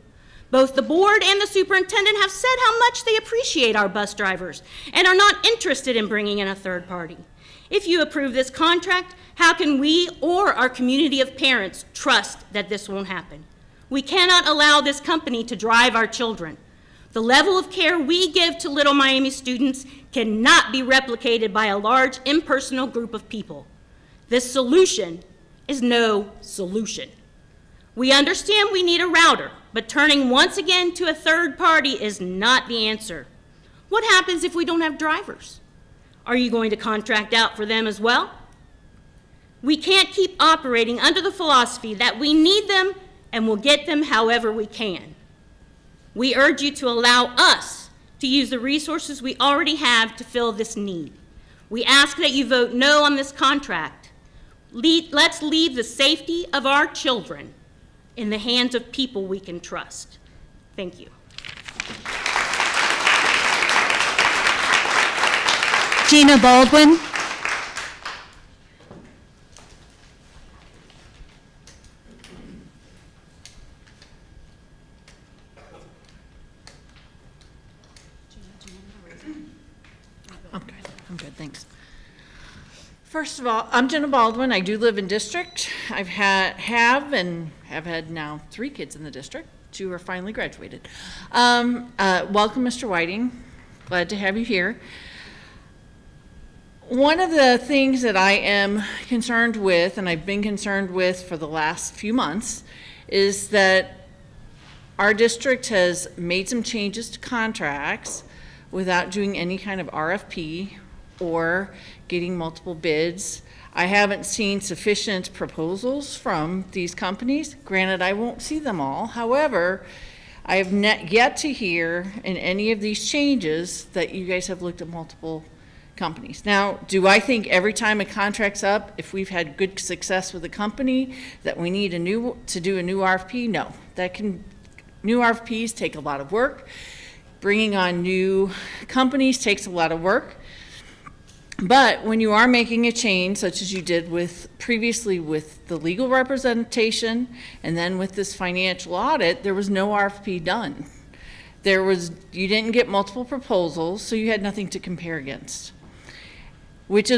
Both the board and the superintendent have said how much they appreciate our bus drivers and are not interested in bringing in a third party. If you approve this contract, how can we or our community of parents trust that this won't happen? We cannot allow this company to drive our children. The level of care we give to Little Miami students cannot be replicated by a large impersonal group of people. This solution is no solution. We understand we need a router, but turning once again to a third party is not the answer. What happens if we don't have drivers? Are you going to contract out for them as well? We can't keep operating under the philosophy that we need them and will get them however we can. We urge you to allow us to use the resources we already have to fill this need. We ask that you vote no on this contract. Let's leave the safety of our children in the hands of people we can trust. Thank you. Gina Baldwin. I'm good, thanks. First of all, I'm Jenna Baldwin. I do live in district. Have had now 3 kids in the district. 2 are finally graduated. Welcome, Mr. Whiting. Glad to have you here. One of the things that I am concerned with, and I've been concerned with for the last few months, is that our district has made some changes to contracts without doing any kind of RFP or getting multiple bids. I haven't seen sufficient proposals from these companies. Granted, I won't see them all. However, I have yet to hear in any of these changes that you guys have looked at multiple companies. Now, do I think every time a contract's up, if we've had good success with a company, that we need to do a new RFP? No. New RFPs take a lot of work. Bringing on new companies takes a lot of work. But when you are making a change, such as you did previously with the legal representation and then with this financial audit, there was no RFP done. You didn't get multiple proposals, so you had nothing to compare against. Which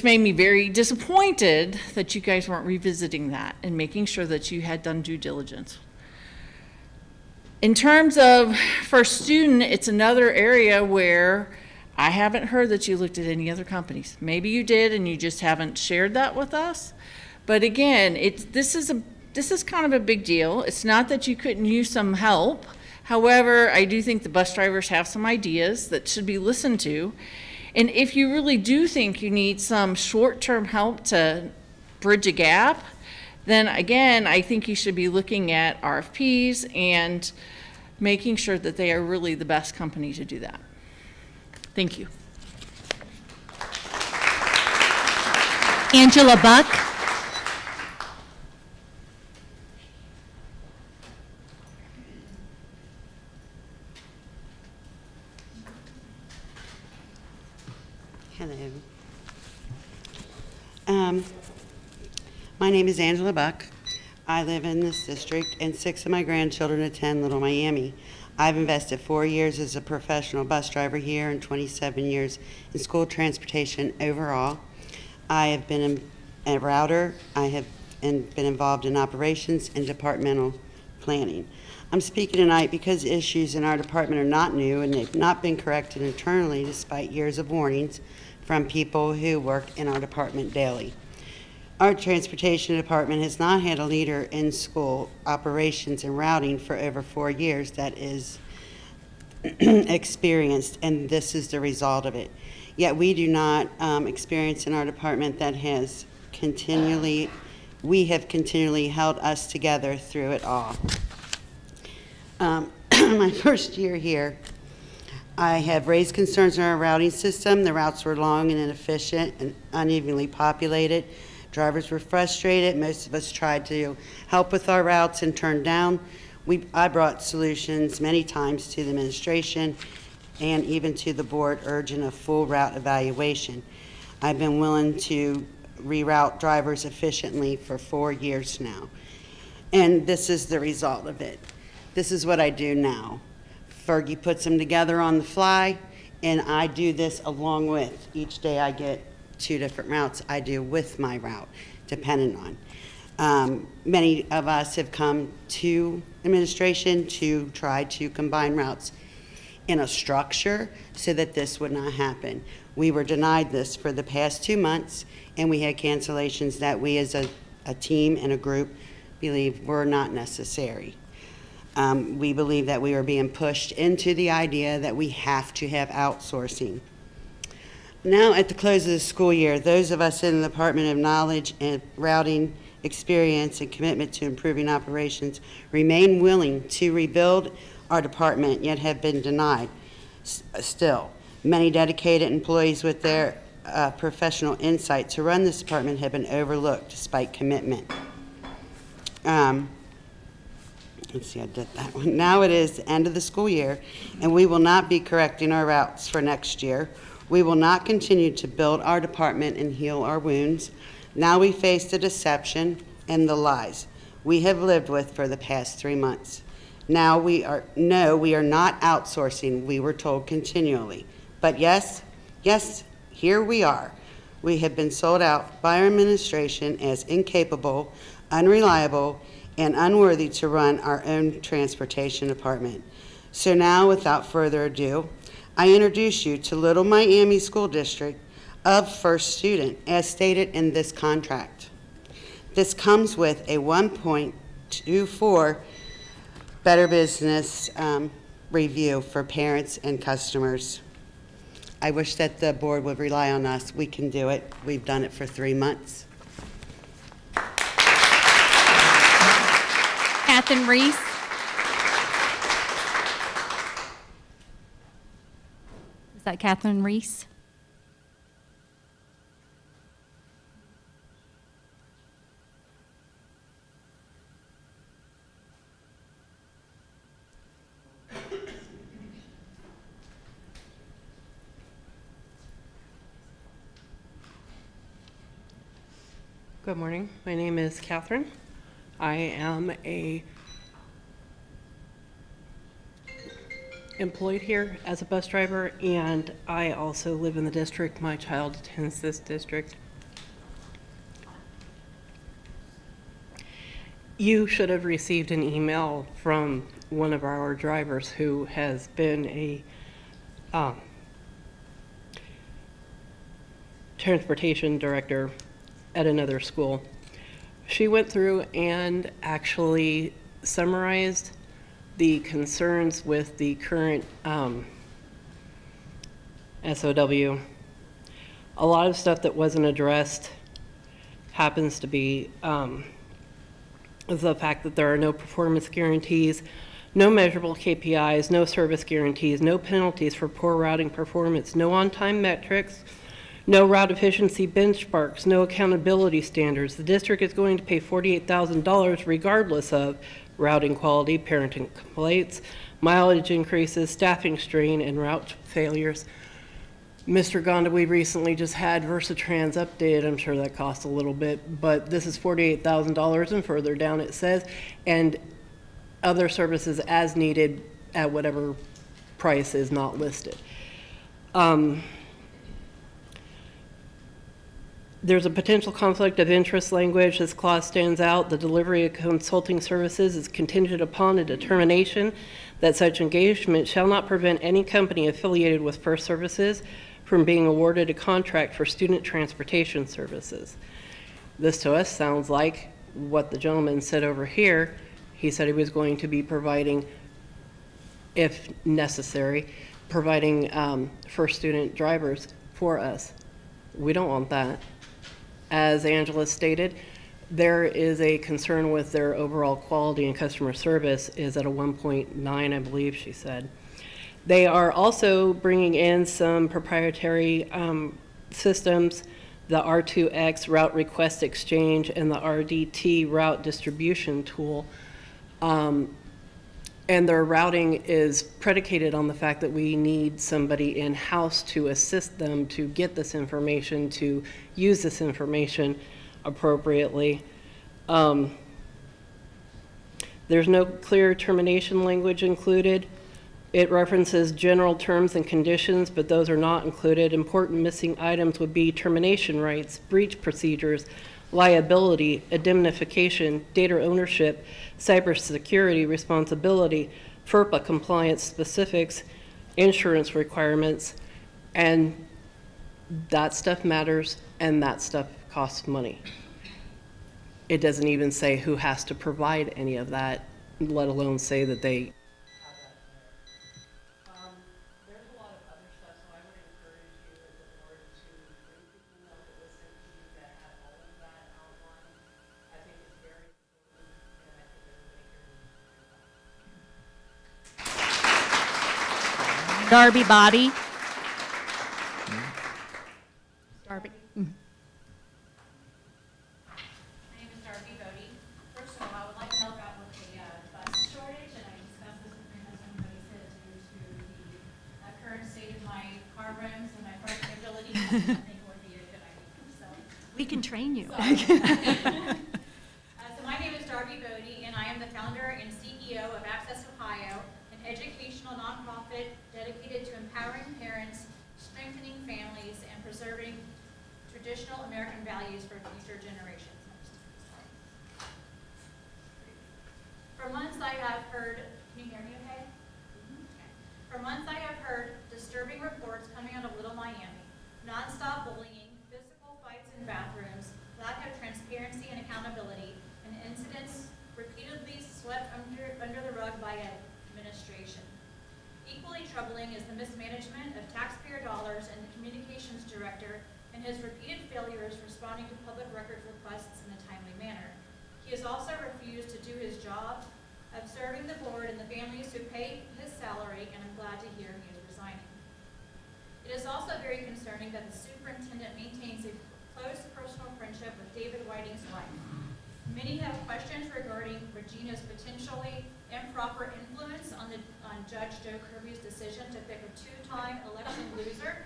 made me very disappointed that you guys weren't revisiting that and making sure that you had done due diligence. In terms of First Student, it's another area where I haven't heard that you looked at any other companies. Maybe you did and you just haven't shared that with us. But again, this is kind of a big deal. It's not that you couldn't use some help. However, I do think the bus drivers have some ideas that should be listened to. And if you really do think you need some short-term help to bridge a gap, then again, I think you should be looking at RFPs and making sure that they are really the best company to do that. Thank you. Angela Buck. Hello. My name is Angela Buck. I live in this district, and 6 of my grandchildren attend Little Miami. I've invested 4 years as a professional bus driver here and 27 years in school transportation overall. I have been a router. I have been involved in operations and departmental planning. I'm speaking tonight because issues in our department are not new, and they've not been corrected internally despite years of warnings from people who work in our department daily. Our transportation department has not had a leader in school operations and routing for over 4 years that is experienced, and this is the result of it. Yet we do not experience in our department that has continually held us together through it all. My first year here, I have raised concerns in our routing system. The routes were long and inefficient and unevenly populated. Drivers were frustrated. Most of us tried to help with our routes and turned down. I brought solutions many times to the administration and even to the board, urging a full route evaluation. I've been willing to reroute drivers efficiently for 4 years now. And this is the result of it. This is what I do now. Fergie puts them together on the fly, and I do this along with. Each day I get 2 different routes I do with my route, depending on. Many of us have come to administration to try to combine routes in a structure so that this would not happen. We were denied this for the past 2 months, and we had cancellations that we as a team and a group believe were not necessary. We believe that we are being pushed into the idea that we have to have outsourcing. Now, at the close of the school year, those of us in the Department of Knowledge and Routing experience and commitment to improving operations remain willing to rebuild our department, yet have been denied still. Many dedicated employees with their professional insight to run this department have been overlooked despite commitment. Let's see, I did that one. Now it is the end of the school year, and we will not be correcting our routes for next year. We will not continue to build our department and heal our wounds. Now we face the deception and the lies we have lived with for the past 3 months. Now we are not outsourcing, we were told continually. But yes, here we are. We have been sold out by our administration as incapable, unreliable, and unworthy to run our own transportation department. So now, without further ado, I introduce you to Little Miami School District of First Student, as stated in this contract. This comes with a 1.24 Better Business review for parents and customers. I wish that the board would rely on us. We can do it. We've done it for 3 months. Catherine Reese. Is that Catherine Reese? Good morning. My name is Catherine. I am employed here as a bus driver, and I also live in the district. My child attends this district. You should have received an email from one of our drivers who has been a transportation director at another school. She went through and actually summarized the concerns with the current SOW A lot of stuff that wasn't addressed happens to be the fact that there are no performance guarantees, no measurable KPIs, no service guarantees, no penalties for poor routing performance, no on-time metrics, no route efficiency benchmarks, no accountability standards. The district is going to pay $48,000 regardless of routing quality, parenting complaints, mileage increases, staffing strain, and route failures. Mr. Gonda, we recently just had Versatrans updated. I'm sure that cost a little bit, but this is $48,000, and further down it says, and other services as needed at whatever price is not listed. There's a potential conflict of interest language. This clause stands out. The delivery of consulting services is contingent upon a determination that such engagement shall not prevent any company affiliated with First Services from being awarded a contract for student transportation services. This to us sounds like what the gentleman said over here. He said he was going to be providing, if necessary, providing for student drivers for us. We don't want that. As Angela stated, there is a concern with their overall quality and customer service is at a 1.9, I believe she said. They are also bringing in some proprietary systems, the R2X route request exchange and the RDT route distribution tool. And their routing is predicated on the fact that we need somebody in-house to assist them to get this information, to use this information appropriately. There's no clear termination language included. It references general terms and conditions, but those are not included. Important missing items would be termination rights, breach procedures, liability, indemnification, data ownership, cybersecurity responsibility, FERPA compliance specifics, insurance requirements, and that stuff matters, and that stuff costs money. It doesn't even say who has to provide any of that, let alone say that they Darby Body. Darby. My name is Darby Bodie. First of all, I would like to help out with the bus shortage, and I discussed this with my husband, but he said due to the current state of my car rims and my parking ability, I think it would be a good idea. So, We can train you. so my name is Darby Bodie, and I am the founder and CEO of Access Ohio, an educational nonprofit dedicated to empowering parents, strengthening families, and preserving traditional American values for future generations. For months I have heard, can you hear me okay? Okay. For months I have heard disturbing reports coming out of Little Miami. Nonstop bullying, physical fights in bathrooms, lack of transparency and accountability, and incidents repeatedly swept under the rug by administration. Equally troubling is the mismanagement of taxpayer dollars and the communications director and his repeated failures responding to public records requests in a timely manner. He has also refused to do his job of serving the board and the families who pay his salary, and I'm glad to hear he is resigning. It is also very concerning that the superintendent maintains a close personal friendship with David Whiting's wife. Many have questions regarding Regina's potentially improper influence on Judge Joe Kirby's decision to pick a two-time election loser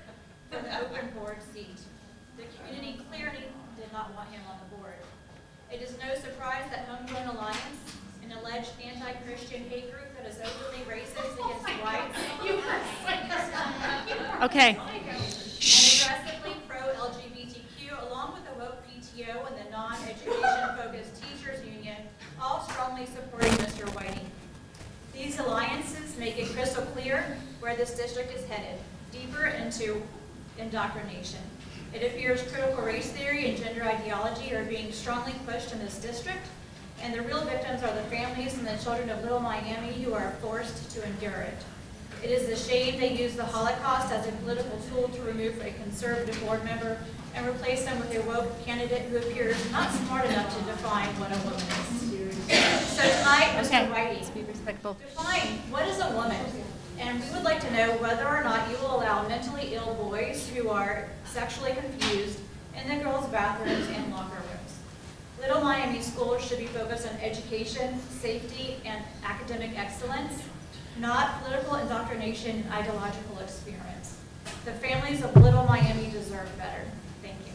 for the open board seat. The community clearly did not want him on the board. It is no surprise that Homegrown Alliance, an alleged anti-Christian hate group that is openly racist against whites, Okay. and aggressively pro-LGBTQ, along with the woke PTO and the non-education-focused teachers union, all strongly supporting Mr. Whiting. These alliances make it crystal clear where this district is headed, deeper into indoctrination. It appears critical race theory and gender ideology are being strongly pushed in this district, and the real victims are the families and the children of Little Miami who are forced to endure it. It is a shame they use the Holocaust as a political tool to remove a conservative board member and replace them with a woke candidate who appears not smart enough to define what a woman is. So tonight, Mr. Whitey, Be respectful. define what is a woman? And we would like to know whether or not you will allow mentally ill boys who are sexually confused in the girls' bathrooms and locker rooms. Little Miami schools should be focused on education, safety, and academic excellence, not political indoctrination and ideological experience. The families of Little Miami deserve better. Thank you.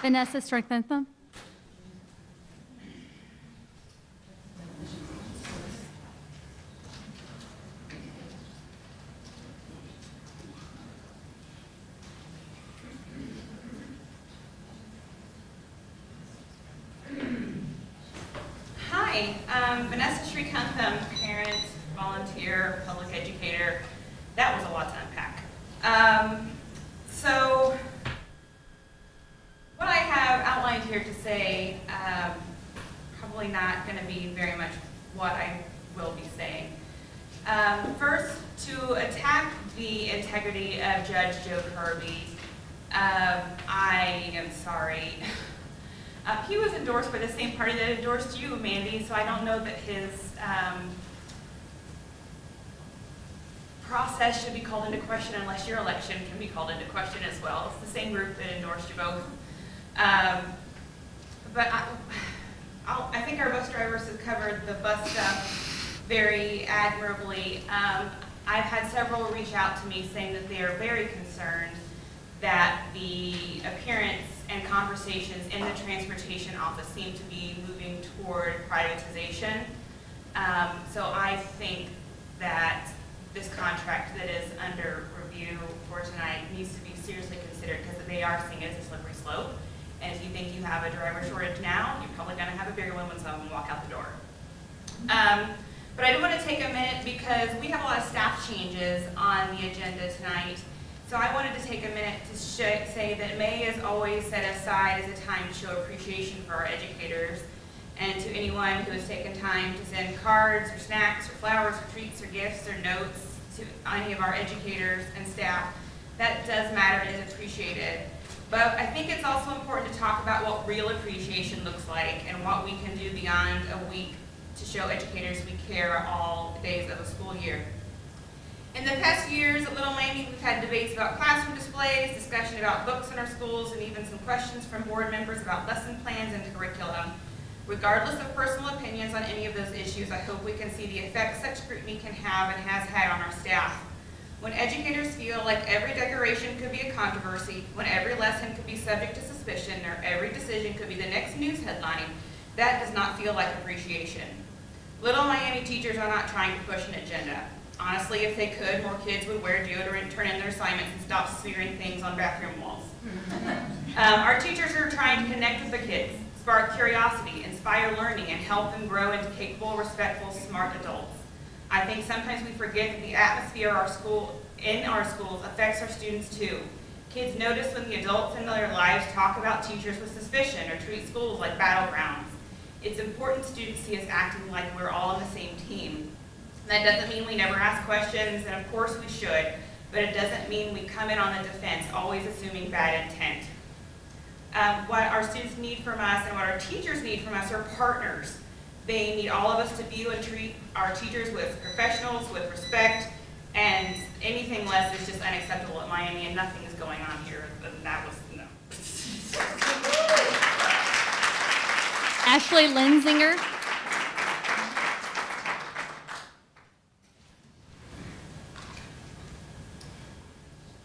Vanessa Stricklentham. Hi, Vanessa Stricklentham, parent, volunteer, public educator. That was a lot to unpack. So what I have outlined here to say, probably not going to be very much what I will be saying. First, to attack the integrity of Judge Joe Kirby, I am sorry. He was endorsed by the same party that endorsed you, Mandy, so I don't know that his process should be called into question unless your election can be called into question as well. It's the same group that endorsed you both. But I think our bus drivers have covered the bus stuff very admirably. I've had several reach out to me saying that they are very concerned that the appearance and conversations in the transportation office seem to be moving toward privatization. So I think that this contract that is under review for tonight needs to be seriously considered because they are seeing it as a slippery slope. And if you think you have a driver shortage now, you're probably going to have a bigger one when someone walk out the door. But I do want to take a minute because we have a lot of staff changes on the agenda tonight. So I wanted to take a minute to say that May is always set aside as a time to show appreciation for our educators and to anyone who has taken time to send cards or snacks or flowers or treats or gifts or notes to any of our educators and staff. That does matter and is appreciated. But I think it's also important to talk about what real appreciation looks like and what we can do beyond a week to show educators we care all days of a school year. In the past years at Little Miami, we've had debates about classroom displays, discussion about books in our schools, and even some questions from board members about lesson plans and curriculum. Regardless of personal opinions on any of those issues, I hope we can see the effect such scrutiny can have and has had on our staff. When educators feel like every decoration could be a controversy, when every lesson could be subject to suspicion, or every decision could be the next news headline, that does not feel like appreciation. Little Miami teachers are not trying to push an agenda. Honestly, if they could, more kids would wear deodorant, turn in their assignments, and stop smearing things on bathroom walls. Our teachers are trying to connect with the kids, spark curiosity, inspire learning, and help them grow into capable, respectful, smart adults. I think sometimes we forget that the atmosphere in our schools affects our students too. Kids notice when the adults in their lives talk about teachers with suspicion or treat schools like battlegrounds. It's important students see us acting like we're all on the same team. That doesn't mean we never ask questions, and of course we should, but it doesn't mean we come in on the defense, always assuming bad intent. What our students need from us and what our teachers need from us are partners. They need all of us to view and treat our teachers with professionals, with respect, and anything less is just unacceptable at Miami, and nothing is going on here. That was, no. Ashley Linzinger.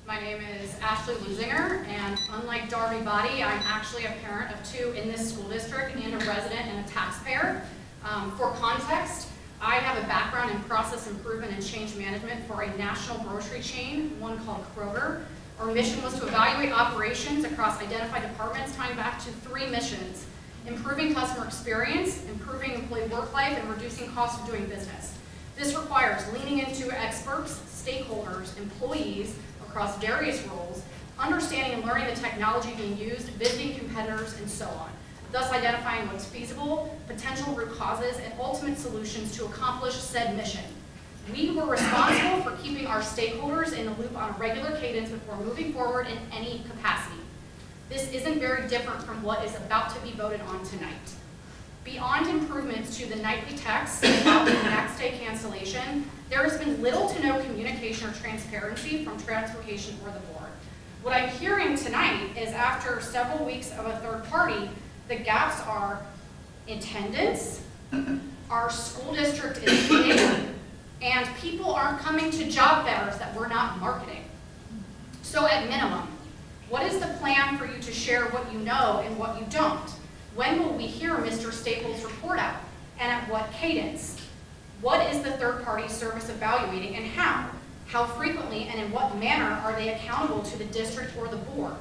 My name is Ashley Luzinger, and unlike Darby Body, I'm actually a parent of two in this school district and a resident and a taxpayer. For context, I have a background in process improvement and change management for a national grocery chain, one called Kroger. Our mission was to evaluate operations across identified departments, tying back to 3 missions: improving customer experience, improving employee work life, and reducing costs of doing business. This requires leaning into experts, stakeholders, employees across various roles, understanding and learning the technology being used, visiting competitors, and so on. thus identifying what's feasible, potential root causes, and ultimate solutions to accomplish said mission. We were responsible for keeping our stakeholders in the loop on a regular cadence before moving forward in any capacity. This isn't very different from what is about to be voted on tonight. Beyond improvements to the nightly texts about the next day cancellation, there has been little to no communication or transparency from transportation or the board. What I'm hearing tonight is after several weeks of a third party, the gaps are attendance, our school district is big, and people aren't coming to job fairs that we're not marketing. So at minimum, what is the plan for you to share what you know and what you don't? When will we hear Mr. Staples' report out, and at what cadence? What is the third-party service evaluating and how? How frequently and in what manner are they accountable to the district or the board?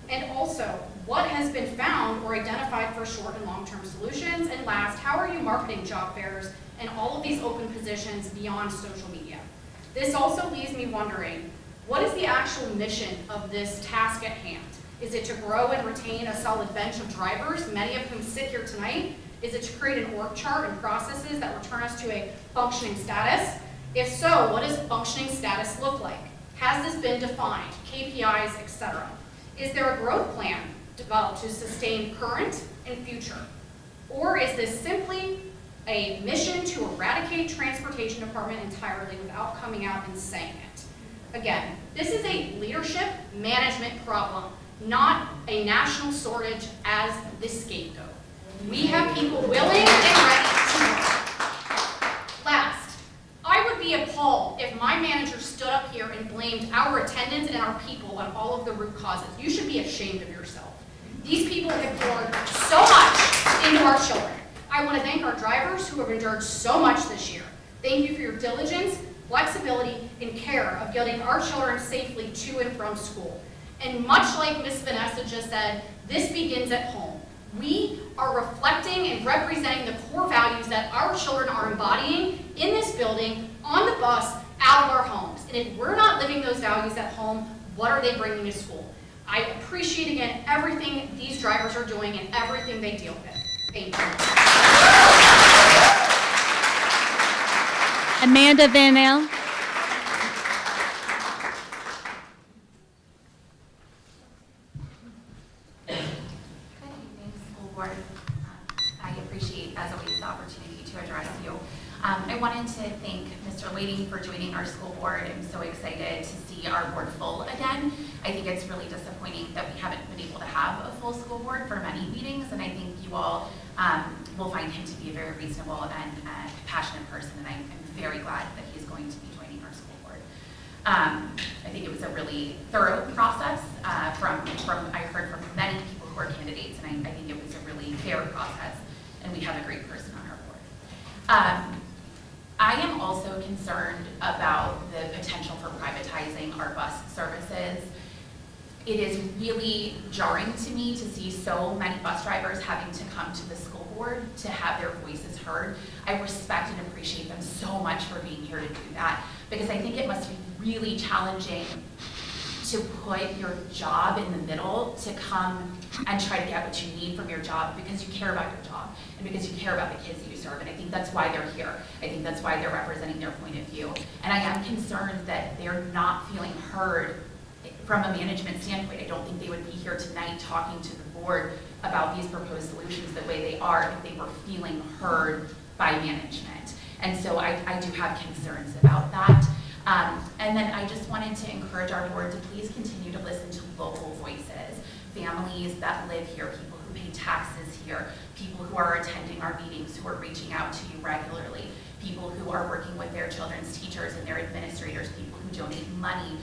And also, what has been found or identified for short and long-term solutions? And last, how are you marketing job fairs and all of these open positions beyond social media? This also leaves me wondering, what is the actual mission of this task at hand? Is it to grow and retain a solid bench of drivers, many of whom sit here tonight? Is it to create an org chart and processes that return us to a functioning status? If so, what does functioning status look like? Has this been defined, KPIs, etc.? Is there a growth plan developed to sustain current and future? Or is this simply a mission to eradicate transportation department entirely without coming out and saying it? Again, this is a leadership management problem, not a national shortage as the scapegoat. We have people willing and ready to work. Last, I would be appalled if my manager stood up here and blamed our attendance and our people on all of the root causes. You should be ashamed of yourself. These people have poured so much into our children. I want to thank our drivers who have endured so much this year. Thank you for your diligence, flexibility, and care of getting our children safely to and from school. And much like Ms. Vanessa just said, this begins at home. We are reflecting and representing the core values that our children are embodying in this building, on the bus, out of our homes. And if we're not living those values at home, what are they bringing to school? I appreciate, again, everything these drivers are doing and everything they deal with. Thank you. Amanda Van El. I appreciate, as always, the opportunity to address you. I wanted to thank Mr. Lading for joining our school board. I'm so excited to see our board full again. I think it's really disappointing that we haven't been able to have a full school board for many meetings, and I think you all will find him to be a very reasonable and compassionate person, and I'm very glad that he's going to be joining our school board. I think it was a really thorough process I heard from many people who are candidates, and I think it was a really fair process, and we have a great person on our board. I am also concerned about the potential for privatizing our bus services. It is really jarring to me to see so many bus drivers having to come to the school board to have their voices heard. I respect and appreciate them so much for being here to do that, because I think it must be really challenging to put your job in the middle to come and try to get what you need from your job because you care about your job and because you care about the kids that you serve. And I think that's why they're here. I think that's why they're representing their point of view. And I am concerned that they're not feeling heard from a management standpoint. I don't think they would be here tonight talking to the board about these proposed solutions the way they are if they were feeling heard by management. And so I do have concerns about that. And then I just wanted to encourage our board to please continue to listen to local voices, families that live here, people who pay taxes here, people who are attending our meetings, who are reaching out to you regularly, people who are working with their children's teachers and their administrators, people who donate money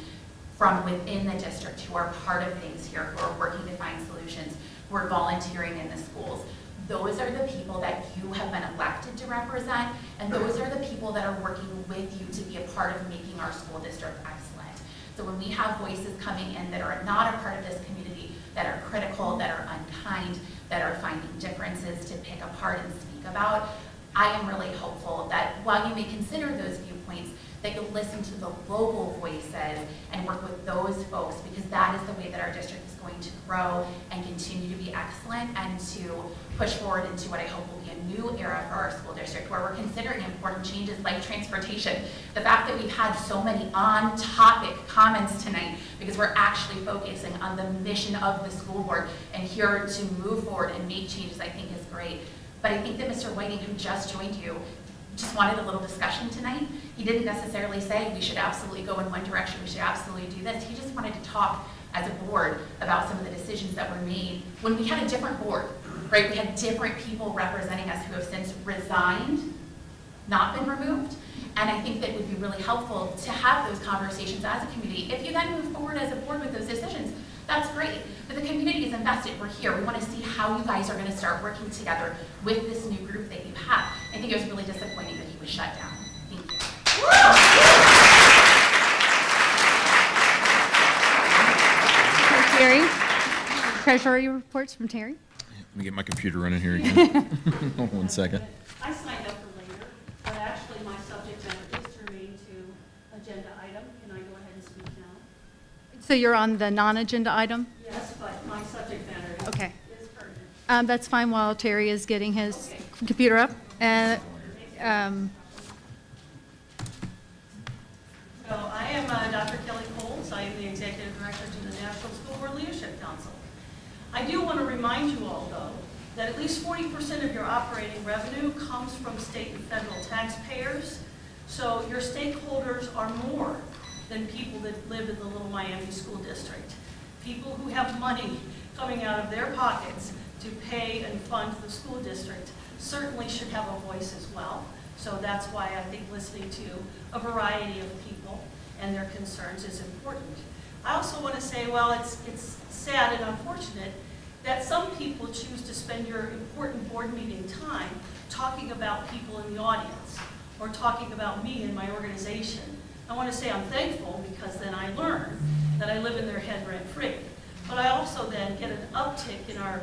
from within the district, who are part of things here, who are working to find solutions, who are volunteering in the schools. Those are the people that you have been elected to represent, and those are the people that are working with you to be a part of making our school district excellent. So when we have voices coming in that are not a part of this community, that are critical, that are unkind, that are finding differences to pick apart and speak about, I am really hopeful that while you may consider those viewpoints, that you'll listen to the local voices and work with those folks, because that is the way that our district is going to grow and continue to be excellent and to push forward into what I hope will be a new era for our school district, where we're considering important changes like transportation. The fact that we've had so many on-topic comments tonight, because we're actually focusing on the mission of the school board and here to move forward and make changes, I think is great. But I think that Mr. Whiting, who just joined you, just wanted a little discussion tonight. He didn't necessarily say we should absolutely go in one direction, we should absolutely do this. He just wanted to talk as a board about some of the decisions that were made when we had a different board, right? We had different people representing us who have since resigned, not been removed. And I think that it would be really helpful to have those conversations as a community. If you then move forward as a board with those decisions, that's great. But the community is invested. We're here. We want to see how you guys are going to start working together with this new group that you have. I think it was really disappointing that he was shut down. Thank you. Terry, treasury reports from Terry. Let me get my computer running here again. Hold on 1 second. I signed up for later, but actually my subject matter is germane to agenda item. Can I go ahead and speak now? So you're on the non-agenda item? Yes, but my subject matter is, Okay. is pertinent. That's fine while Terry is getting his computer up. So I am Dr. Kelly Coles. I am the Executive Director to the National School Board Leadership Council. I do want to remind you all, though, that at least 40% of your operating revenue comes from state and federal taxpayers. So your stakeholders are more than people that live in the Little Miami School District. People who have money coming out of their pockets to pay and fund the school district certainly should have a voice as well. So that's why I think listening to a variety of people and their concerns is important. I also want to say, well, it's sad and unfortunate that some people choose to spend your important board meeting time talking about people in the audience or talking about me and my organization. I want to say I'm thankful, because then I learn that I live in their head rent-free. But I also then get an uptick in our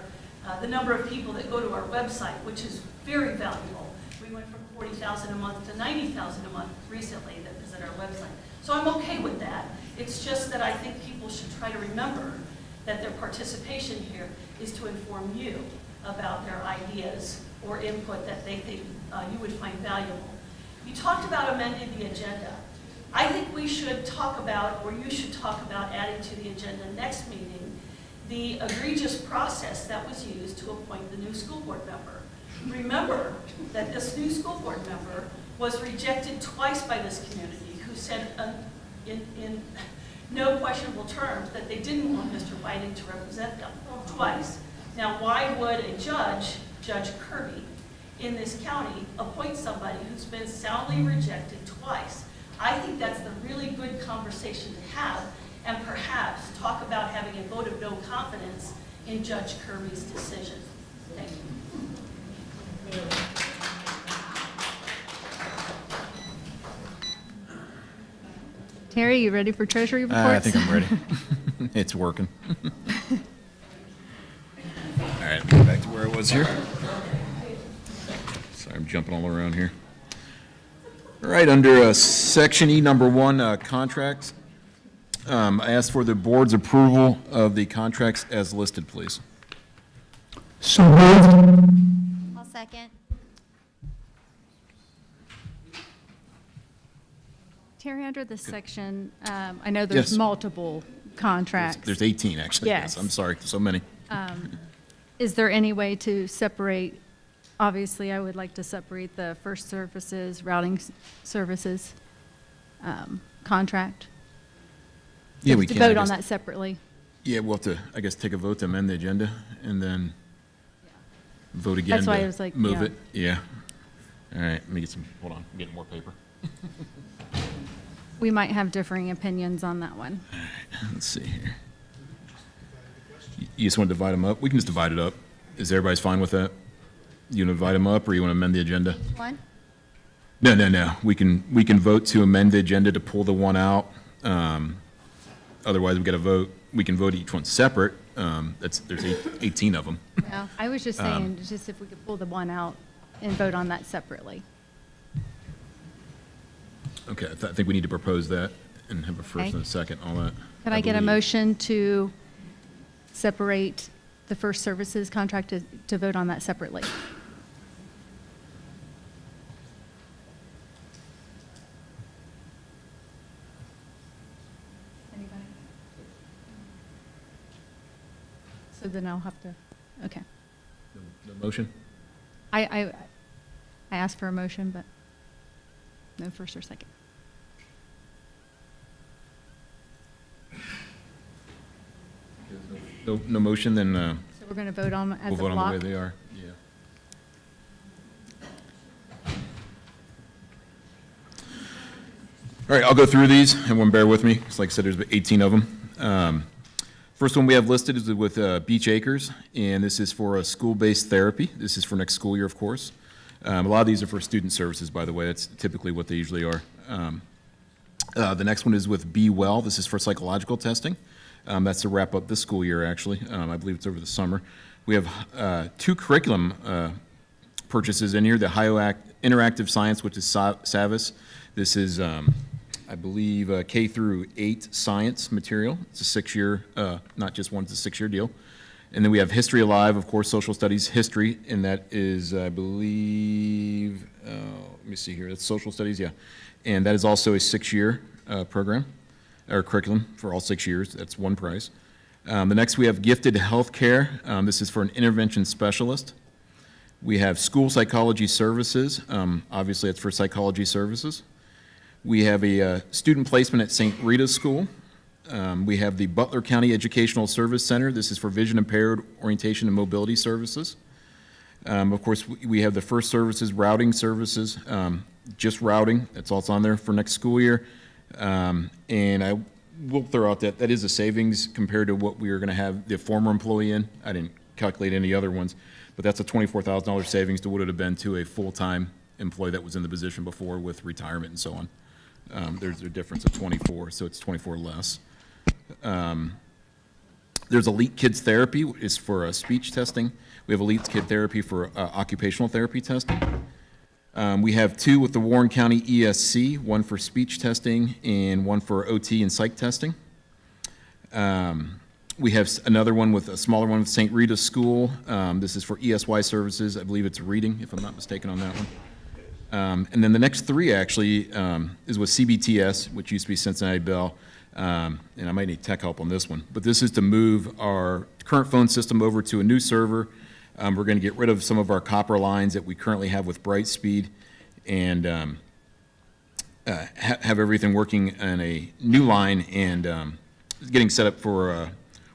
the number of people that go to our website, which is very valuable. We went from 40,000 a month to 90,000 a month recently that visit our website. So I'm okay with that. It's just that I think people should try to remember that their participation here is to inform you about their ideas or input that they think you would find valuable. You talked about amending the agenda. I think we should talk about, or you should talk about, adding to the agenda next meeting the egregious process that was used to appoint the new school board member. Remember that this new school board member was rejected twice by this community, who said in no questionable terms that they didn't want Mr. Whiting to represent them twice. Now, why would a judge, Judge Kirby, in this county appoint somebody who's been soundly rejected twice? I think that's the really good conversation to have, and perhaps talk about having a vote of no confidence in Judge Kirby's decision. Thank you. Terry, you ready for treasury reports? I think I'm ready. It's working. All right, let me get back to where I was here. Sorry, I'm jumping all around here. All right, under Section E, number 1, contracts. I asked for the board's approval of the contracts as listed, please. So moved. I'll second. Terry, under this section, I know there's Yes. multiple contracts. There's 18, actually. Yes. I'm sorry, so many. Is there any way to separate, obviously, I would like to separate the first services, routing services contract? Yeah, we To can. I vote on guess. that separately. Yeah, we'll have to, I guess, take a vote to amend the agenda and then vote again That's why I to was like, move yeah. it. Yeah. All right, let me get some, hold on, I'm getting more paper. We might have differing opinions on that one. Let's see here. You just want to divide them up? We can just divide it up. Is everybody's fine with that? You want to divide them up, or you want to amend the agenda? One? No. We can vote to amend the agenda to pull the one out. Otherwise, we got to vote. We can vote each one separate. There's 18 of them. No, I was just saying, just if we could pull the one out and vote on that separately. Okay, I think we need to propose that and have a first Okay. and a second, all that. Can I get a believe. motion to separate the first services contract to vote on that separately? Anybody? So then I'll have to, okay. The motion? I asked for a motion, but no first or second. No motion, then So we're going to vote on as we'll a vote on block? the way they are. Yeah. All right, I'll go through these. Everyone bear with me. 'Cause like I said, there's 18 of them. First one we have listed is with Beach Acres, and this is for a school-based therapy. This is for next school year, of course. A lot of these are for student services, by the way. That's typically what they usually are. The next one is with Be Well. This is for psychological testing. That's to wrap up this school year, actually. I believe it's over the summer. We have 2 curriculum purchases in here. The Interactive Science, which is SAVIS. This is, I believe, K through 8 science material. It's a 6-year, not just one, it's a 6-year deal. And then we have History Alive, of course, social studies history, and that is, I believe, let me see here, that's social studies, yeah. And that is also a 6-year program, or curriculum for all 6 years. That's one price. The next we have Gifted Healthcare. This is for an intervention specialist. We have School Psychology Services. Obviously, it's for psychology services. We have a student placement at St. Rita's School. We have the Butler County Educational Service Center. This is for vision impaired orientation and mobility services. Of course, we have the First Services routing services, just routing. That's all that's on there for next school year. And I will throw out that that is a savings compared to what we are going to have the former employee in. I didn't calculate any other ones, but that's a $24,000 savings to what it would have been to a full-time employee that was in the position before with retirement and so on. There's a difference of 24, so it's 24 less. There's Elite Kids Therapy, which is for speech testing. We have Elite Kid Therapy for occupational therapy testing. We have 2 with the Warren County ESC, one for speech testing and one for OT and psych testing. We have another one with a smaller one with St. Rita's School. This is for ESY services. I believe it's reading, if I'm not mistaken on that one. And then the next 3 actually is with CBTS, which used to be Cincinnati Bell. And I might need tech help on this one. But this is to move our current phone system over to a new server. We're going to get rid of some of our copper lines that we currently have with Brightspeed and have everything working on a new line and getting set up for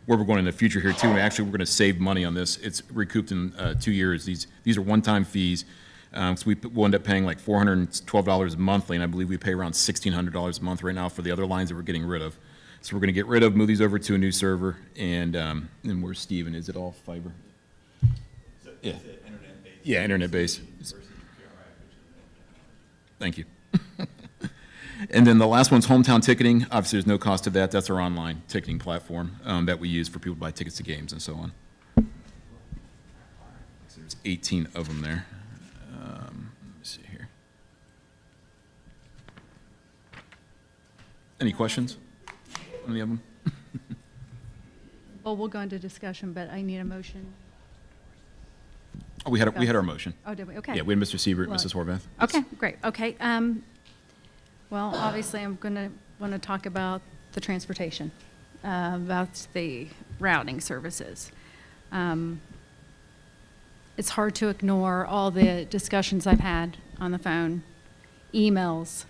where we're going in the future here too. And actually, we're going to save money on this. It's recouped in 2 years. These are one-time fees. So we'll end up paying like $412 monthly, and I believe we pay around $1,600 a month right now for the other lines that we're getting rid of. So we're going to get rid of, move these over to a new server, and where's Steven? Is it all fiber? Yeah. Yeah, internet-based. Thank you. And then the last one's Hometown Ticketing. Obviously, there's no cost to that. That's our online ticketing platform that we use for people to buy tickets to games and so on. So there's 18 of them there. Let me see here. Any questions on any of them? Well, we'll go into discussion, but I need a motion. Oh, we had our motion. Oh, did we? Okay. Yeah, we had Mr. Siebert, Well, Mrs. Horvath. Okay, great. Okay. Well, obviously, I'm going to want to talk about the transportation, about the routing services. It's hard to ignore all the discussions I've had on the phone, emails,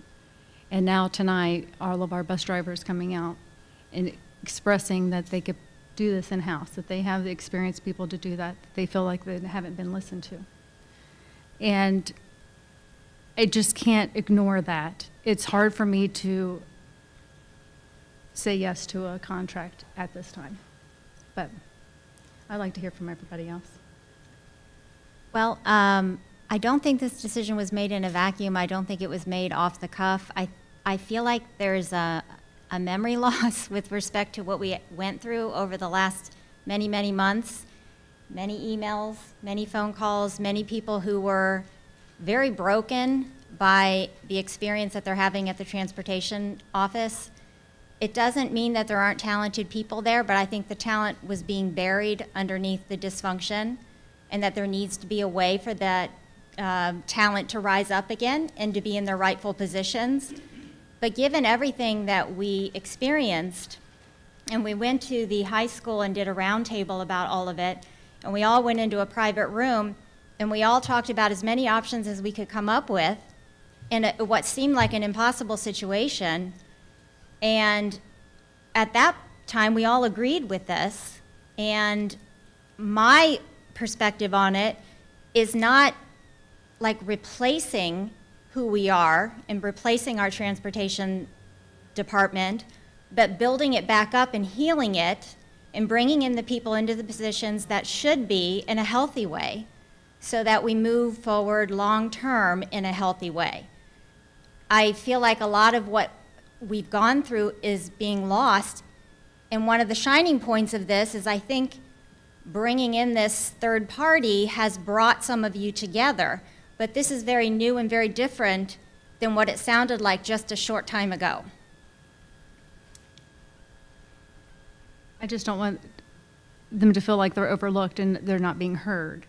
and now tonight, all of our bus drivers coming out and expressing that they could do this in-house, that they have the experienced people to do that they feel like they haven't been listened to. And I just can't ignore that. It's hard for me to say yes to a contract at this time, but I'd like to hear from everybody else. Well, I don't think this decision was made in a vacuum. I don't think it was made off the cuff. I feel like there's a memory loss with respect to what we went through over the last many, many months. Many emails, many phone calls, many people who were very broken, by the experience that they're having at the transportation office. It doesn't mean that there aren't talented people there, but I think the talent was being buried underneath the dysfunction, and that there needs to be a way for that talent to rise up again and to be in their rightful positions. But given everything that we experienced, and we went to the high school and did a roundtable about all of it, and we all went into a private room, and we all talked about as many options as we could come up with in what seemed like an impossible situation. And at that time, we all agreed with this. And my perspective on it is not like replacing who we are and replacing our transportation department, but building it back up and healing it and bringing in the people into the positions that should be in a healthy way so that we move forward long-term in a healthy way. I feel like a lot of what we've gone through is being lost, and one of the shining points of this is I think bringing in this third party has brought some of you together, but this is very new and very different than what it sounded like just a short time ago. I just don't want them to feel like they're overlooked and they're not being heard.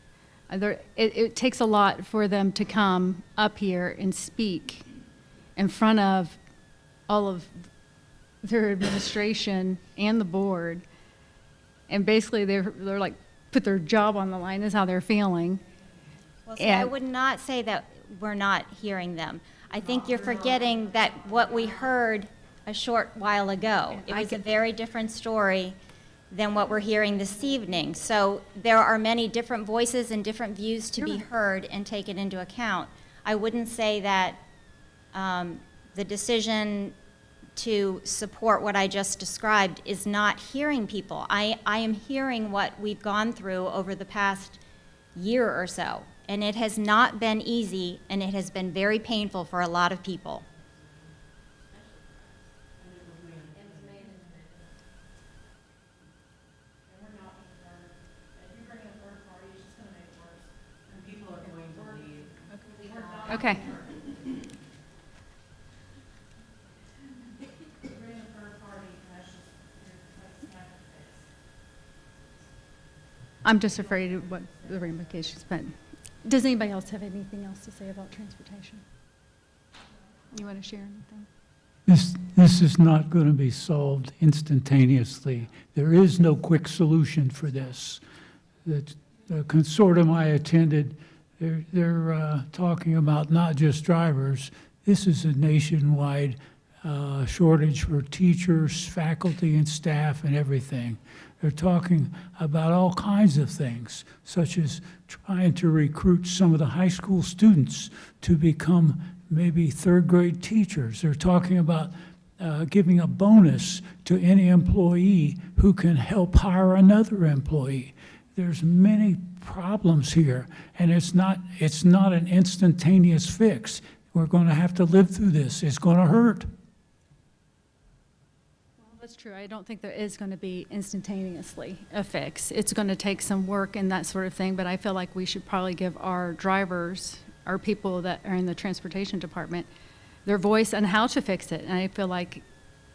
It takes a lot for them to come up here and speak in front of all of their administration and the board, and basically they're like put their job on the line is how they're feeling. Well, see, I would not say that we're not hearing them. I think you're forgetting that what we heard a short while ago. It was a very different story than what we're hearing this evening. So there are many different voices and different views to be heard and taken into account. I wouldn't say that the decision to support what I just described is not hearing people. I am hearing what we've gone through over the past year or so, and it has not been easy, and it has been very painful for a lot of people. Okay. I'm just afraid of what the ramifications, but does anybody else have anything else to say about transportation? You want to share anything? This is not going to be solved instantaneously. There is no quick solution for this. The consortium I attended, they're talking about not just drivers. This is a nationwide shortage for teachers, faculty, and staff, and everything. They're talking about all kinds of things, such as trying to recruit some of the high school students to become maybe third-grade teachers. They're talking about giving a bonus to any employee who can help hire another employee. There's many problems here, and it's not an instantaneous fix. We're going to have to live through this. It's going to hurt. That's true. I don't think there is going to be instantaneously a fix. It's going to take some work and that sort of thing, but I feel like we should probably give our drivers, our people that are in the transportation department, their voice on how to fix it. And I feel like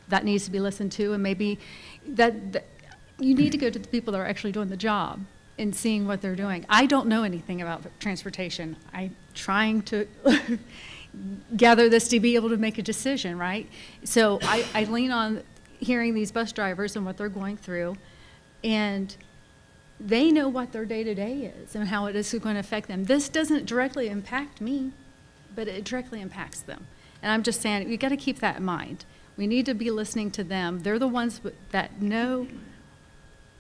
that needs to be listened to, and maybe that you need to go to the people that are actually doing the job and seeing what they're doing. I don't know anything about transportation. I'm trying to gather this to be able to make a decision, right? So I lean on hearing these bus drivers and what they're going through, and they know what their day-to-day is and how it is going to affect them. This doesn't directly impact me, but it directly impacts them. And I'm just saying, we've got to keep that in mind. We need to be listening to them. They're the ones that know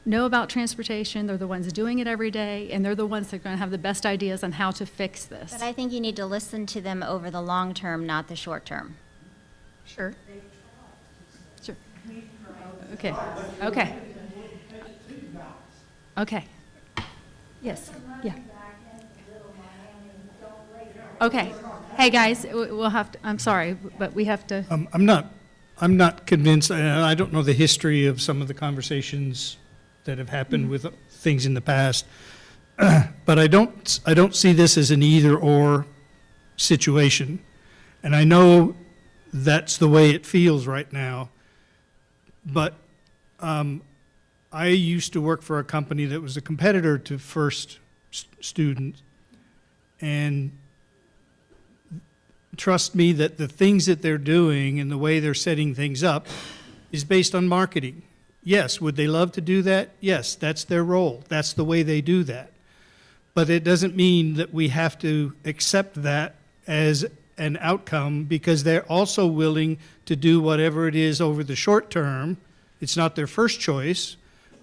about transportation. They're the ones doing it every day, and they're the ones that are going to have the best ideas on how to fix this. But I think you need to listen to them over the long term, not the short term. Sure. Sure. Okay. Okay. Okay. Yes. Yeah. Okay. Hey, guys, we'll have to, I'm sorry, but we have to. I'm not convinced, and I don't know the history of some of the conversations that have happened with things in the past, but I don't see this as an either-or situation. And I know that's the way it feels right now, but I used to work for a company that was a competitor to First Student, and trust me that the things that they're doing and the way they're setting things up is based on marketing. Yes, would they love to do that? Yes, that's their role. That's the way they do that. But it doesn't mean that we have to accept that as an outcome, because they're also willing to do whatever it is over the short term. It's not their first choice,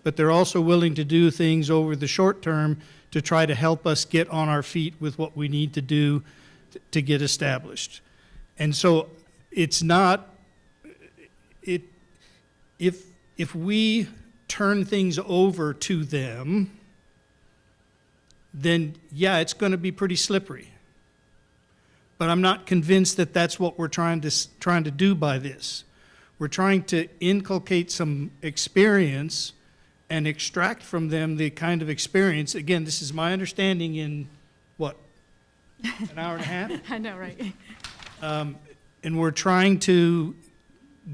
but they're also willing to do things over the short term to try to help us get on our feet with what we need to do to get established. And so it's not, if we turn things over to them, then yeah, it's going to be pretty slippery. But I'm not convinced that that's what we're trying to do by this. We're trying to inculcate some experience and extract from them the kind of experience. Again, this is my understanding in, what, an hour and a half? I know, right? And we're trying to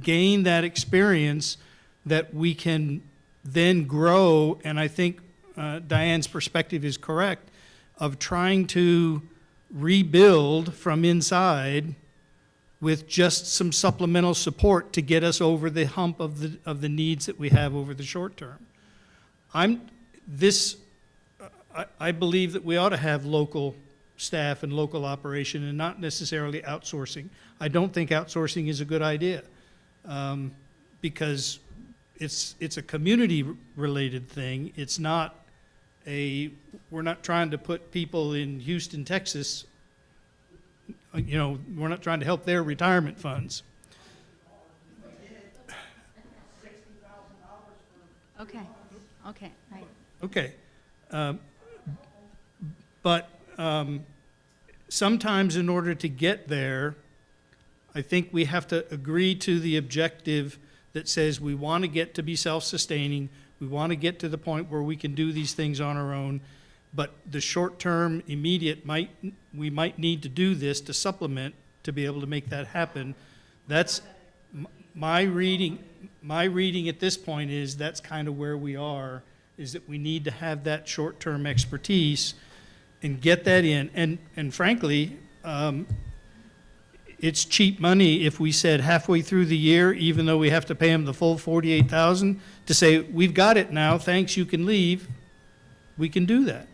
gain that experience that we can then grow, and I think Diane's perspective is correct, of trying to rebuild from inside with just some supplemental support to get us over the hump of the needs that we have over the short term. I believe that we ought to have local staff and local operation and not necessarily outsourcing. I don't think outsourcing is a good idea because it's a community-related thing. It's not we're not trying to put people in Houston, Texas, we're not trying to help their retirement funds. Okay, right. Okay. But sometimes in order to get there, I think we have to agree to the objective that says we want to get to be self-sustaining, we want to get to the point where we can do these things on our own, but the short-term, immediate, we might need to do this to supplement to be able to make that happen. That's my reading at this point is that's kind of where we are, is that we need to have that short-term expertise and get that in. And frankly, it's cheap money if we said halfway through the year, even though we have to pay them the full $48,000, to say, we've got it now, thanks, you can leave. We can do that.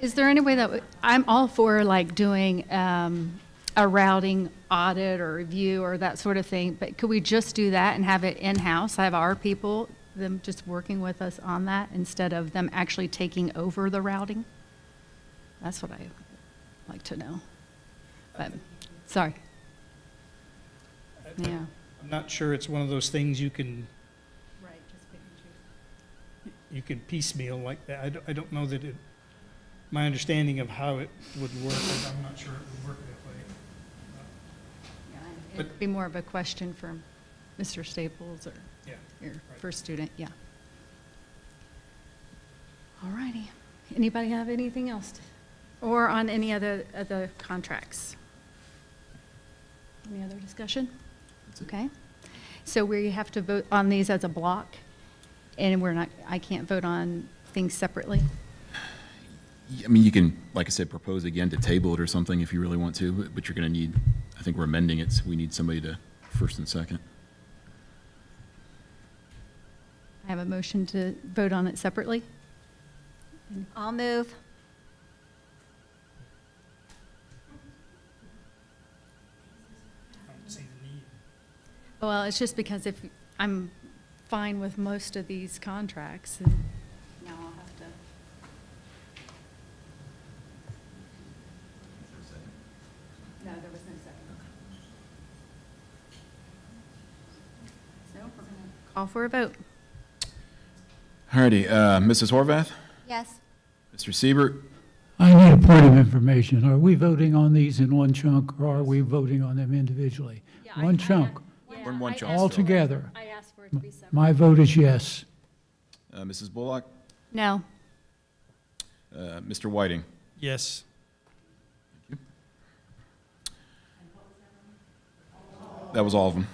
Is there any way that, I'm all for like doing a routing audit or review or that sort of thing, but could we just do that and have it in-house, have our people, them just working with us on that instead of them actually taking over the routing? That's what I'd like to know. But, sorry. Yeah. I'm not sure it's one of those things you can Right, just pick and choose. you can piecemeal like that. I don't know that my understanding of how it would work, I'm not sure it would work that way. Yeah, it'd be more of a question for Mr. Staples or your first student, yeah. All righty. Anybody have anything else? Or on any other contracts? Any other discussion? Okay. So we have to vote on these as a block, and I can't vote on things separately? I mean, you can, like I said, propose again to table it or something if you really want to, but you're going to need, I think we're amending it, so we need somebody to first and second. I have a motion to vote on it separately. I'll move. Well, it's just because if I'm fine with most of these contracts, and now I'll have to. No, there was no second. So we're going to call for a vote. All righty, Mrs. Horvath? Yes. Mr. Siebert? I need a point of information. Are we voting on these in one chunk, or are we voting on them individually? One chunk, We're in one chunk all still. together. I asked for it to be separate. My vote is yes. Mrs. Bullock? No. Mr. Whiting? Yes. That was all of them.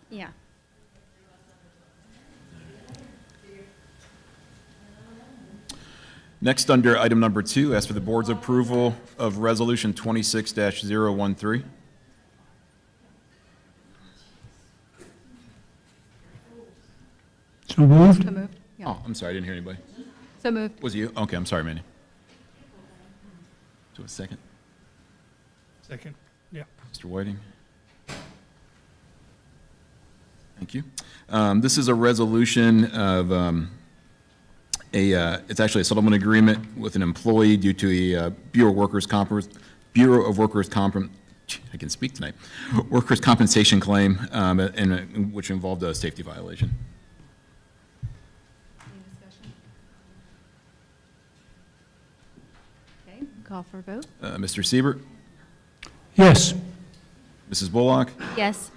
Yeah. Next, under item number 2, ask for the board's approval of Resolution 26-013. So moved? So moved. Yeah. Oh, I'm sorry, I didn't hear anybody. So moved. Was it you? Okay, I'm sorry, Manny. Do a second. Second. Yeah. Mr. Whiting. Thank you. This is a resolution of it's actually a settlement agreement with an employee due to a Bureau of Workers' I can speak tonight. Workers' compensation claim, which involved a safety violation. Okay, call for a vote. Mr. Siebert, Yes. Mrs. Bullock, Yes.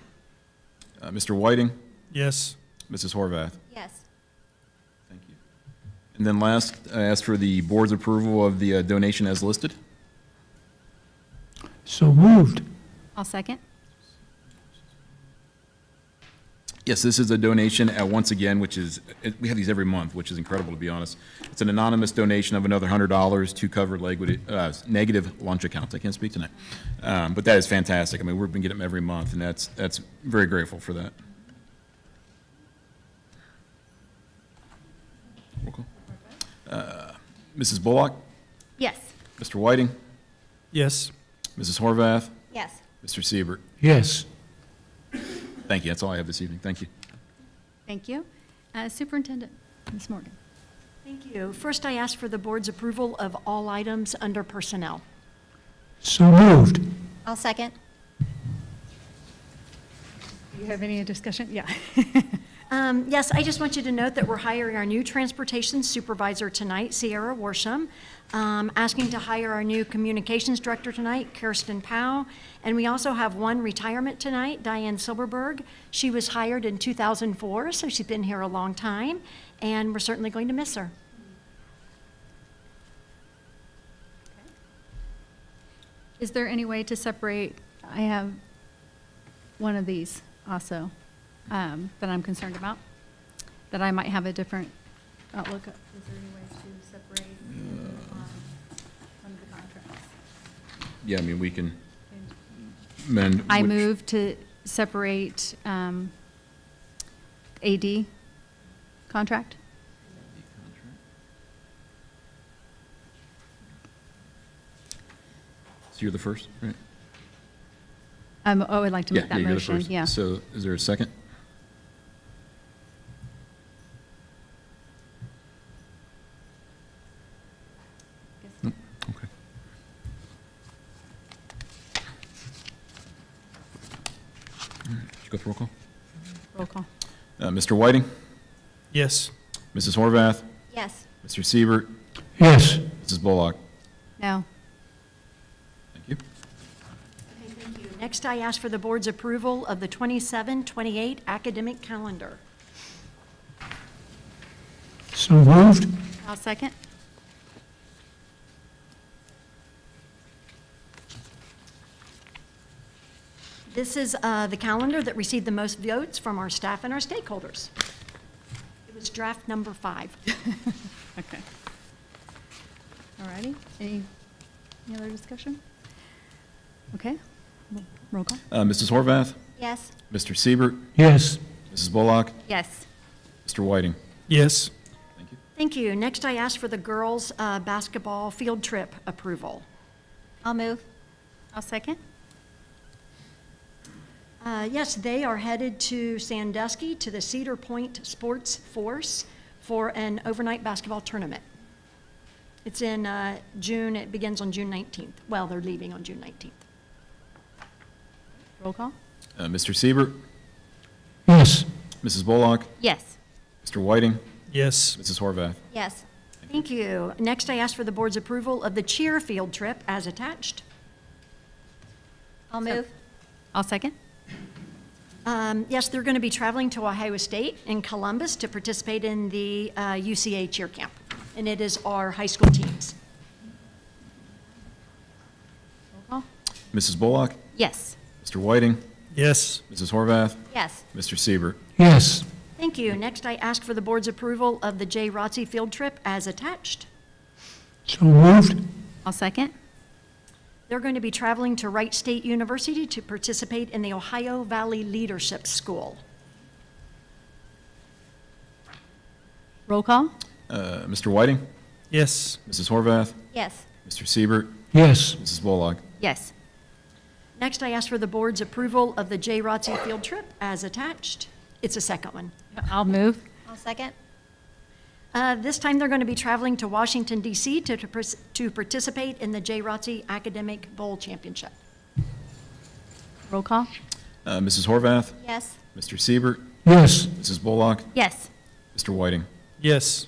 Mr. Whiting, Yes. Mrs. Horvath. Yes. Thank you. And then last, I ask for the board's approval of the donation as listed. So moved. I'll second. Yes, this is a donation once again, we have these every month, which is incredible, to be honest. It's an anonymous donation of another $100 to cover negative lunch accounts. I can't speak tonight. But that is fantastic. I mean, we've been getting them every month, and that's very grateful for that. Roll call. Mrs. Bullock, Yes. Mr. Whiting, Yes. Mrs. Horvath, Yes. Mr. Siebert. Yes. Thank you. That's all I have this evening. Thank you. Thank you. Superintendent, Ms. Morgan. Thank you. First, I ask for the board's approval of all items under personnel. So moved. I'll second. Do you have any discussion? Yeah. Yes, I just want you to note that we're hiring our new transportation supervisor tonight, Sierra Worsham, asking to hire our new communications director tonight, Kirsten Powell, and we also have one retirement tonight, Diane Silberberg. She was hired in 2004, so she's been here a long time, and we're certainly going to miss her. Is there any way to separate, I have one of these also that I'm concerned about, that I might have a different outlook. Is there any way to separate one of the contracts? Yeah, I mean, we can amend. I move to separate AD contract. So you're the first, right? I'd like to make that you're the motion, first. yeah. So is there a second? Nope. Okay. All right, did you go for roll call? Roll call. Mr. Whiting, Yes. Mrs. Horvath, Yes. Mr. Siebert, Yes. Mrs. Bullock. No. Thank you. Okay, thank you. Next, I ask for the board's approval of the 27-28 academic calendar. So moved. I'll second. This is the calendar that received the most votes from our staff and our stakeholders. It was draft number 5. Okay. All righty. Any other discussion? Okay. Roll call. Mrs. Horvath, Yes. Mr. Siebert, Yes. Mrs. Bullock, Yes. Mr. Whiting. Yes. Thank you. Thank you. Next, I ask for the girls' basketball field trip approval. I'll move. I'll second. Yes, they are headed to Sandusky to the Cedar Point Sports Force for an overnight basketball tournament. It's in June. It begins on June 19th. Well, they're leaving on June 19th. Roll call. Mr. Siebert, Yes. Mrs. Bullock, Yes. Mr. Whiting, Yes. Mrs. Horvath. Yes. Thank you. Next, I ask for the board's approval of the cheer field trip as attached. I'll move. I'll second. Yes, they're going to be traveling to Ohio State in Columbus to participate in the UCA cheer camp, and it is our high school teams. Roll call. Mrs. Bullock, Yes. Mr. Whiting, Yes. Mrs. Horvath, Yes. Mr. Siebert. Yes. Thank you. Next, I ask for the board's approval of the J. Rotzi field trip as attached. So moved. I'll second. They're going to be traveling to Wright State University to participate in the Ohio Valley Leadership School. Roll call. Mr. Whiting, Yes. Mrs. Horvath, Yes. Mr. Siebert, Yes. Mrs. Bullock. Yes. Next, I ask for the board's approval of the J. Rotzi field trip as attached. It's a second one. I'll move. I'll second. This time, they're going to be traveling to Washington, D.C. to participate in the J. Rotzi Academic Bowl Championship. Roll call. Mrs. Horvath, Yes. Mr. Siebert, Yes. Mrs. Bullock, Yes. Mr. Whiting. Yes.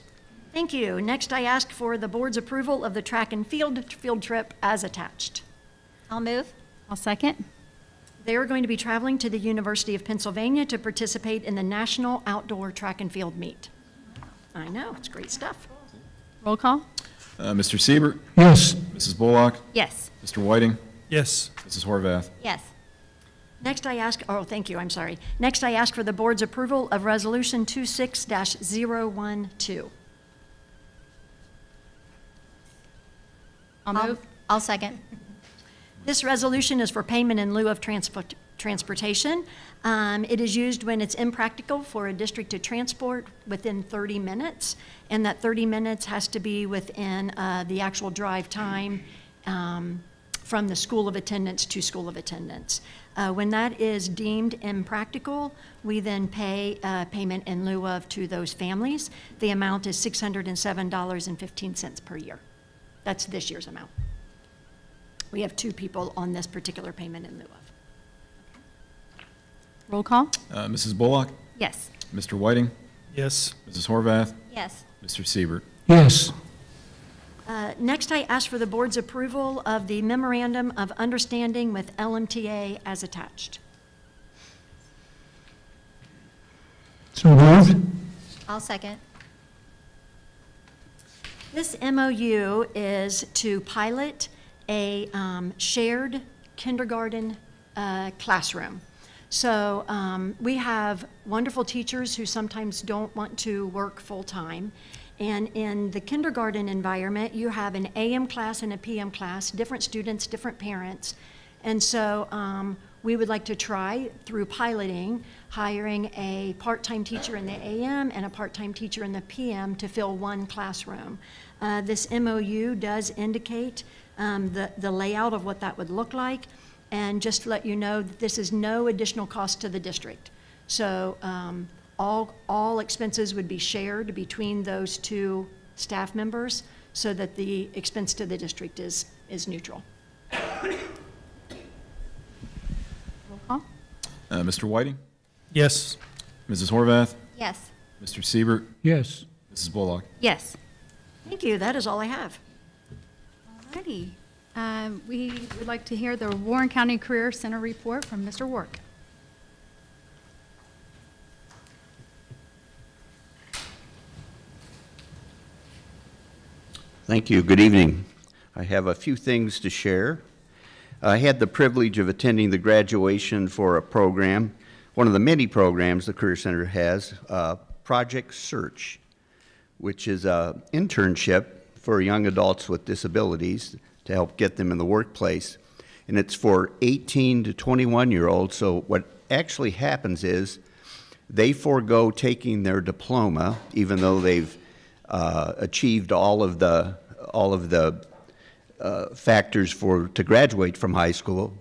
Thank you. Next, I ask for the board's approval of the track and field trip as attached. I'll move. I'll second. They are going to be traveling to the University of Pennsylvania to participate in the National Outdoor Track and Field Meet. I know, it's great stuff. Roll call. Mr. Siebert, Yes. Mrs. Bullock, Yes. Mr. Whiting, Yes. Mrs. Horvath. Yes. Next, I ask, oh, thank you, I'm sorry. Next, I ask for the board's approval of Resolution 26-012. I'll move. I'll second. This resolution is for payment in lieu of transportation. It is used when it's impractical for a district to transport within 30 minutes, and that 30 minutes has to be within the actual drive time from the school of attendance to school of attendance. When that is deemed impractical, we then pay payment in lieu of to those families. The amount is $607.15 per year. That's this year's amount. We have 2 people on this particular payment in lieu of. Roll call. Mrs. Bullock, Yes. Mr. Whiting, Yes. Mrs. Horvath, Yes. Mr. Siebert. Yes. Next, I ask for the board's approval of the Memorandum of Understanding with LMTA as attached. So moved. I'll second. This MOU is to pilot a shared kindergarten classroom. So we have wonderful teachers who sometimes don't want to work full-time. And in the kindergarten environment, you have an AM class and a PM class, different students, different parents. And so we would like to try, through piloting, hiring a part-time teacher in the AM and a part-time teacher in the PM to fill one classroom. This MOU does indicate the layout of what that would look like. And just to let you know, that this is no additional cost to the district. So all expenses would be shared between those 2 staff members so that the expense to the district is neutral. Roll call. Mr. Whiting, Yes. Mrs. Horvath, Yes. Mr. Siebert, Yes. Mrs. Bullock. Yes. Thank you, that is all I have. Alrighty. We would like to hear the Warren County Career Center report from Mr. Work. Thank you. Good evening. I have a few things to share. I had the privilege of attending the graduation for a program, one of the many programs the Career Center has, Project Search, which is an internship for young adults with disabilities to help get them in the workplace. And it's for 18 to 21-year-olds. So what actually happens is they forego taking their diploma, even though they've achieved all of the factors to graduate from high school.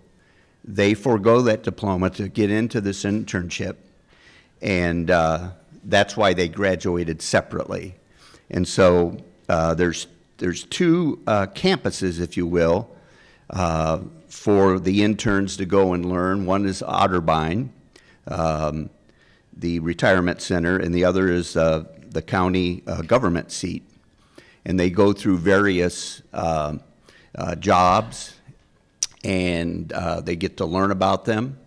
They forego that diploma to get into this internship, and that's why they graduated separately. And so there's 2 campuses, if you will, for the interns to go and learn. One is Otterbein, the retirement center, and the other is the county government seat. And they go through various jobs, and they get to learn about them.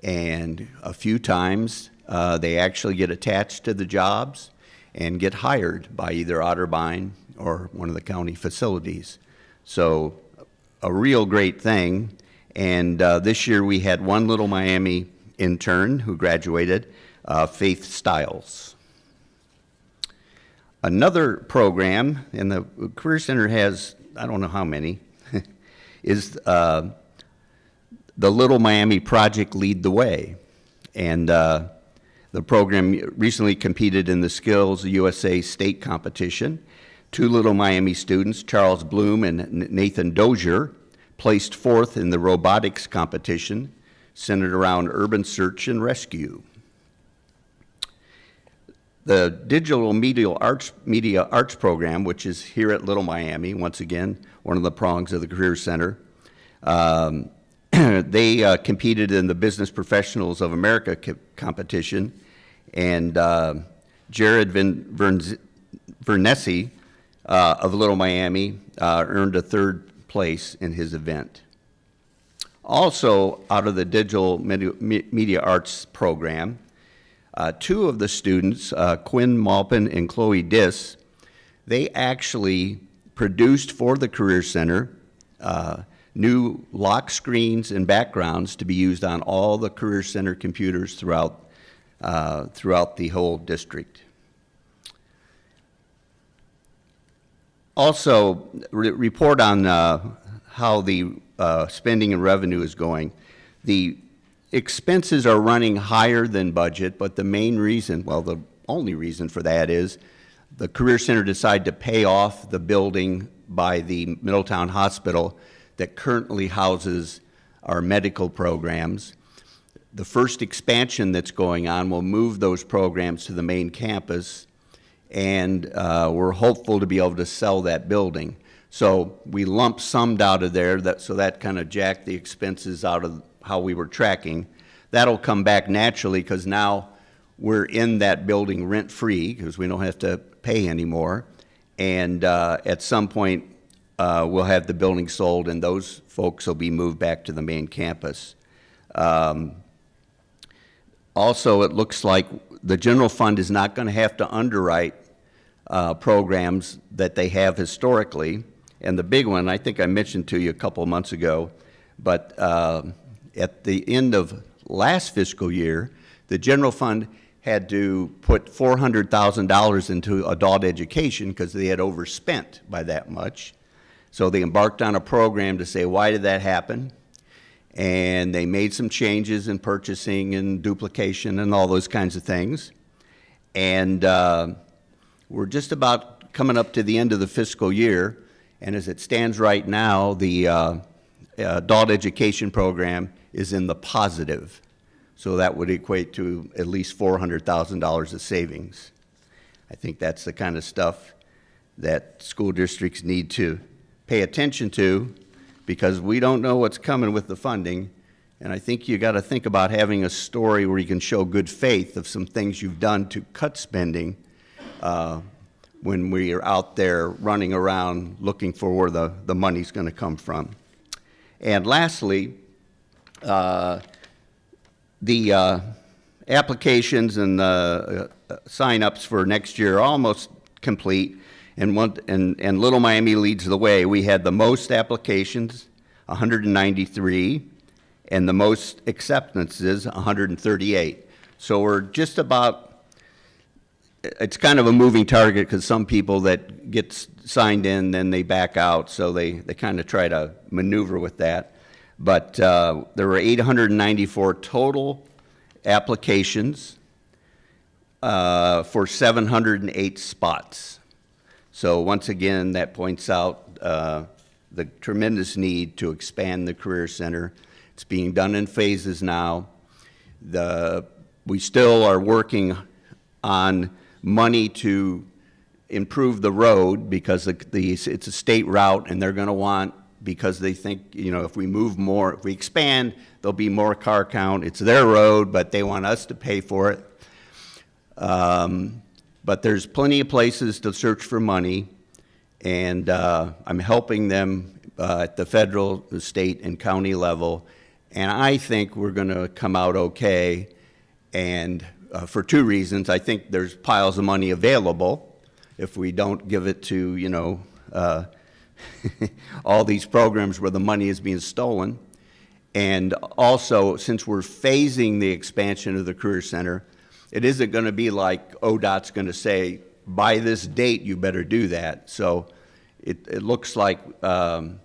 And a few times, they actually get attached to the jobs and get hired by either Otterbein or one of the county facilities. So a real great thing. And this year we had one Little Miami intern who graduated, Faith Stiles. Another program, and the Career Center has, I don't know how many, is the Little Miami Project Lead the Way. And the program recently competed in the Skills USA State Competition. Two Little Miami students, Charles Bloom and Nathan Dozier, placed fourth in the robotics competition centered around urban search and rescue. The Digital Media Arts Program, which is here at Little Miami, once again, one of the prongs of the Career Center, they competed in the Business Professionals of America competition, and Jared Vernesi of Little Miami earned a third place in his event. Also, out of the Digital Media Arts Program, two of the students, Quinn Malpin and Chloe Diss, they actually produced for the Career Center new lock screens and backgrounds to be used on all the Career Center computers throughout the whole district. Also, report on how the spending and revenue is going. The expenses are running higher than budget, but the main reason, well, the only reason for that is the Career Center decided to pay off the building by the Middletown Hospital that currently houses our medical programs. The first expansion that's going on will move those programs to the main campus, and we're hopeful to be able to sell that building. So we lump summed out of there, so that kind of jacked the expenses out of how we were tracking. That'll come back naturally because now we're in that building rent-free because we don't have to pay anymore. And at some point, we'll have the building sold and those folks will be moved back to the main campus. Also, it looks like the general fund is not going to have to underwrite programs that they have historically. And the big one, I think I mentioned to you a couple of months ago, but at the end of last fiscal year, the general fund had to put $400,000 into adult education because they had overspent by that much. So they embarked on a program to say, why did that happen? And they made some changes in purchasing and duplication and all those kinds of things. And we're just about coming up to the end of the fiscal year, and as it stands right now, the adult education program is in the positive. So that would equate to at least $400,000 of savings. I think that's the kind of stuff that school districts need to pay attention to because we don't know what's coming with the funding. And I think you got to think about having a story where you can show good faith of some things you've done to cut spending when we are out there running around looking for where the money's going to come from. And lastly, the applications and sign-ups for next year are almost complete, and Little Miami leads the way. We had the most applications, 193, and the most acceptances, 138. So we're just about, it's kind of a moving target because some people that get signed in, then they back out, so they kind of try to maneuver with that. But there were 894 total applications for 708 spots. So once again, that points out the tremendous need to expand the Career Center. It's being done in phases now. We still are working on money to improve the road because it's a state route and they're going to want, because they think, you know, if we move more, if we expand, there'll be more car count. It's their road, but they want us to pay for it. But there's plenty of places to search for money, and I'm helping them at the federal, the state, and county level, and I think we're going to come out okay, and for two reasons. I think there's piles of money available if we don't give it to, you know, all these programs where the money is being stolen. And also, since we're phasing the expansion of the Career Center, it isn't going to be like ODOT's going to say, by this date, you better do that. So it looks like we're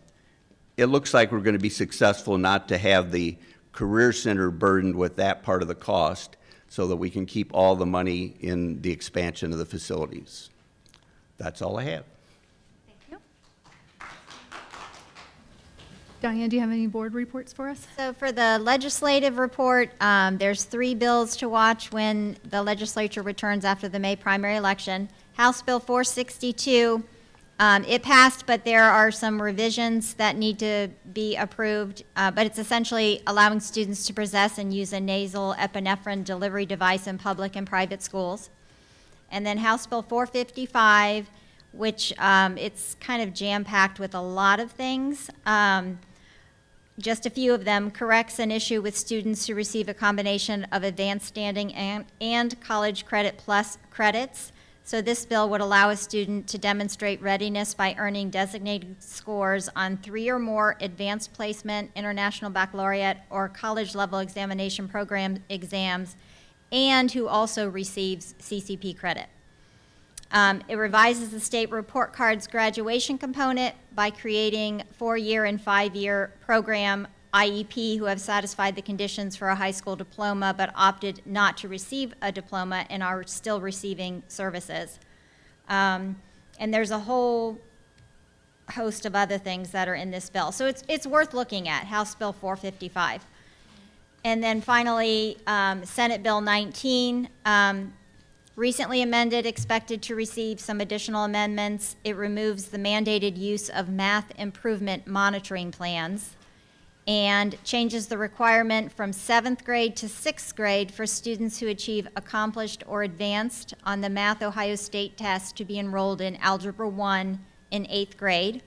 going to be successful not to have the Career Center burdened with that part of the cost, so that we can keep all the money in the expansion of the facilities. That's all I have. Thank you. Diane, do you have any board reports for us? So for the legislative report, there's 3 bills to watch when the legislature returns after the May primary election. House Bill 462, it passed, but there are some revisions that need to be approved. But it's essentially allowing students to possess and use a nasal epinephrine delivery device in public and private schools. And then House Bill 455, which it's kind of jam-packed with a lot of things. Just a few of them: corrects an issue with students who receive a combination of advanced standing and college credit plus credits. So this bill would allow a student to demonstrate readiness by earning designated scores on 3 or more advanced placement, international baccalaureate, or college level examination program exams, and who also receives CCP credit. It revises the state report cards graduation component by creating 4-year and 5-year program IEP who have satisfied the conditions for a high school diploma but opted not to receive a diploma and are still receiving services. And there's a whole host of other things that are in this bill. So it's worth looking at, House Bill 455. And then finally, Senate Bill 19, recently amended, expected to receive some additional amendments. It removes the mandated use of math improvement monitoring plans and changes the requirement from 7th grade to 6th grade for students who achieve accomplished or advanced on the Math Ohio State test to be enrolled in Algebra 1 in 8th grade,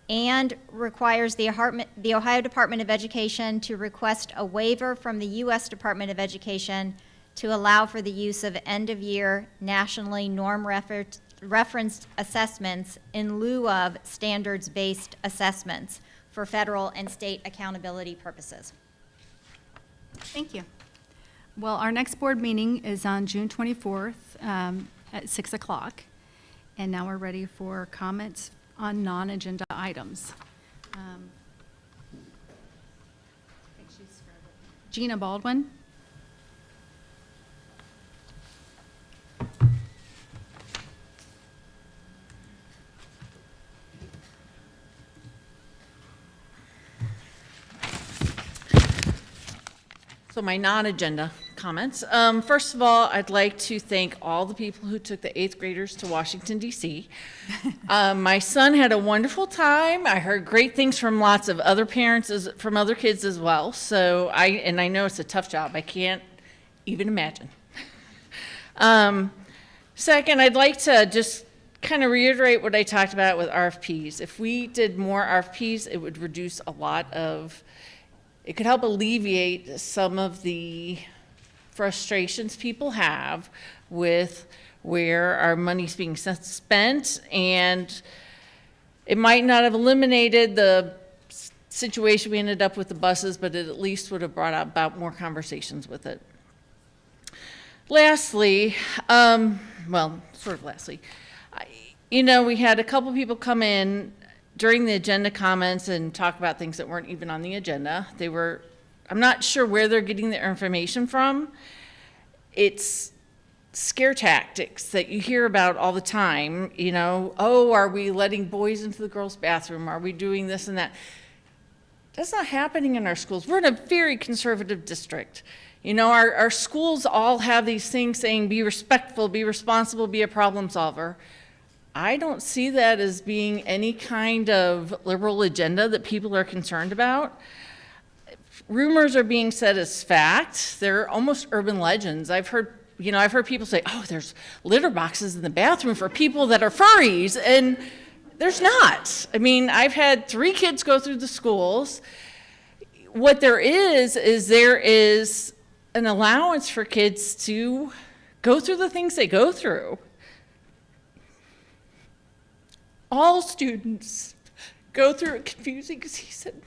and requires the Ohio Department of Education to request a waiver from the U.S. Department of Education to allow for the use of end-of-year nationally norm-referenced assessments in lieu of standards-based assessments for federal and state accountability purposes. Thank you. Well, our next board meeting is on June 24th at 6 o'clock. And now we're ready for comments on non-agenda items. Gina Baldwin. So my non-agenda comments. First of all, I'd like to thank all the people who took the 8th graders to Washington, D.C. My son had a wonderful time. I heard great things from lots of other parents, from other kids as well. So I know it's a tough job. I can't even imagine. Second, I'd like to just kind of reiterate what I talked about with RFPs. If we did more RFPs, it would reduce a lot of, it could help alleviate some of the frustrations people have with where our money's being spent, and it might not have eliminated the situation we ended up with the buses, but it at least would have brought about more conversations with it. Lastly, well, sort of lastly, we had a couple people come in during the agenda comments and talk about things that weren't even on the agenda. I'm not sure where they're getting their information from. It's scare tactics that you hear about all the time, oh, are we letting boys into the girls' bathroom? Are we doing this and that? That's not happening in our schools. We're in a very conservative district. Our schools all have these things saying, be respectful, be responsible, be a problem solver. I don't see that as being any kind of liberal agenda that people are concerned about. Rumors are being said as fact. They're almost urban legends. I've heard people say, oh, there's litter boxes in the bathroom for people that are furries, and there's not. I've had 3 kids go through the schools. What there is an allowance for kids to go through the things they go through. All students go through a confusing season.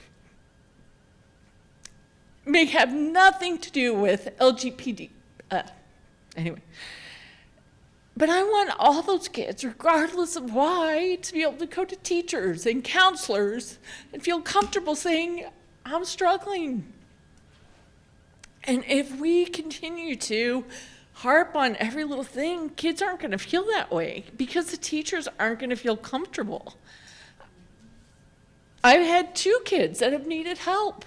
may have nothing to do with LGBT. Anyway. But I want all those kids, regardless of why, to be able to go to teachers and counselors and feel comfortable saying, I'm struggling. And if we continue to harp on every little thing, kids aren't going to feel that way because the teachers aren't going to feel comfortable. I've had 2 kids that have needed help.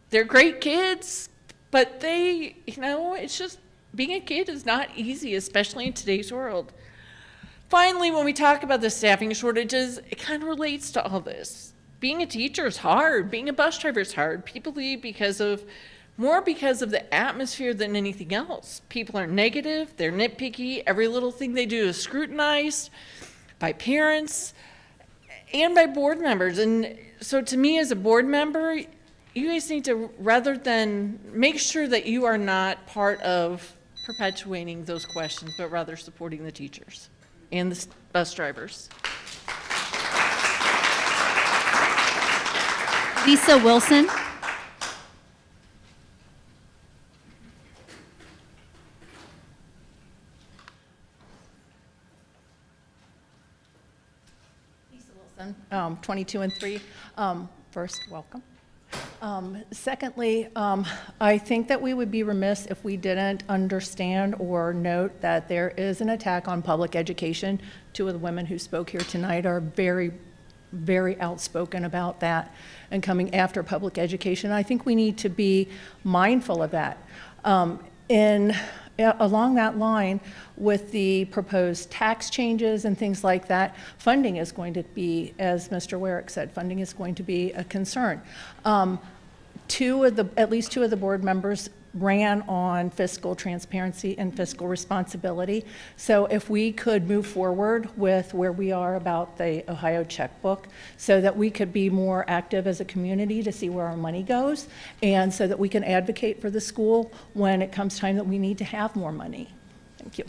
They're great kids, but they, it's just, being a kid is not easy, especially in today's world. Finally, when we talk about the staffing shortages, it kind of relates to all this. Being a teacher is hard. Being a bus driver is hard. People leave more because of the atmosphere than anything else. People are negative, they're nitpicky, every little thing they do is scrutinized by parents and by board members. And so to me as a board member, you guys need to, rather than make sure that you are not part of perpetuating those questions, but rather supporting the teachers and the bus drivers. Lisa Wilson. Lisa Wilson, 22 and 3. First, welcome. Secondly, I think that we would be remiss if we didn't understand or note that there is an attack on public education. 2 of the women who spoke here tonight are very, very outspoken about that and coming after public education. I think we need to be mindful of that. Along that line, with the proposed tax changes and things like that, funding is going to be, as Mr. Warrick said, funding is going to be a concern. At least two of the board members ran on fiscal transparency and fiscal responsibility. So if we could move forward with where we are about the Ohio checkbook so that we could be more active as a community to see where our money goes, and so that we can advocate for the school when it comes time that we need to have more money. Thank you.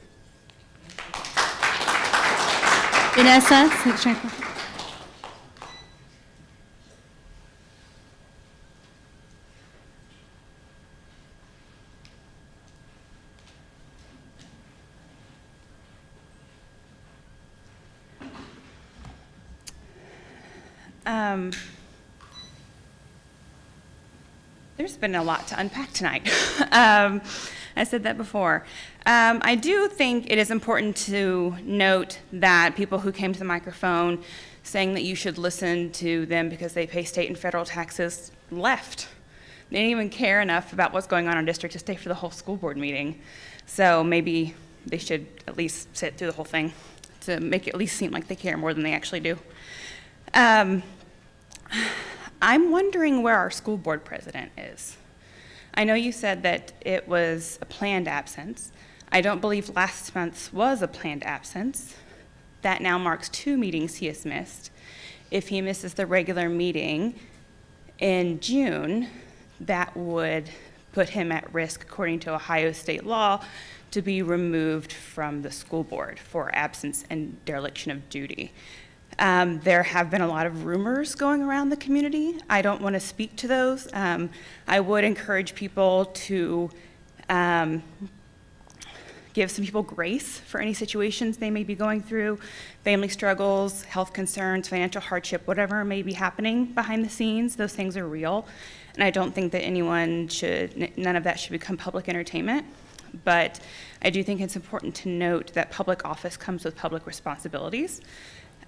Vanessa. There's been a lot to unpack tonight. I said that before. I do think it is important to note that people who came to the microphone saying that you should listen to them because they pay state and federal taxes left. They didn't even care enough about what's going on in our district to stay for the whole school board meeting. So maybe they should at least sit through the whole thing to make it at least seem like they care more than they actually do. I'm wondering where our school board president is. I know you said that it was a planned absence. I don't believe last month's was a planned absence. That now marks 2 meetings he has missed. If he misses the regular meeting in June, that would put him at risk, according to Ohio state law, to be removed from the school board for absence and dereliction of duty. There have been a lot of rumors going around the community. I don't want to speak to those. I would encourage people to give some people grace for any situations they may be going through, family struggles, health concerns, financial hardship, whatever may be happening behind the scenes. Those things are real. And I don't think that none of that should become public entertainment. But I do think it's important to note that public office comes with public responsibilities.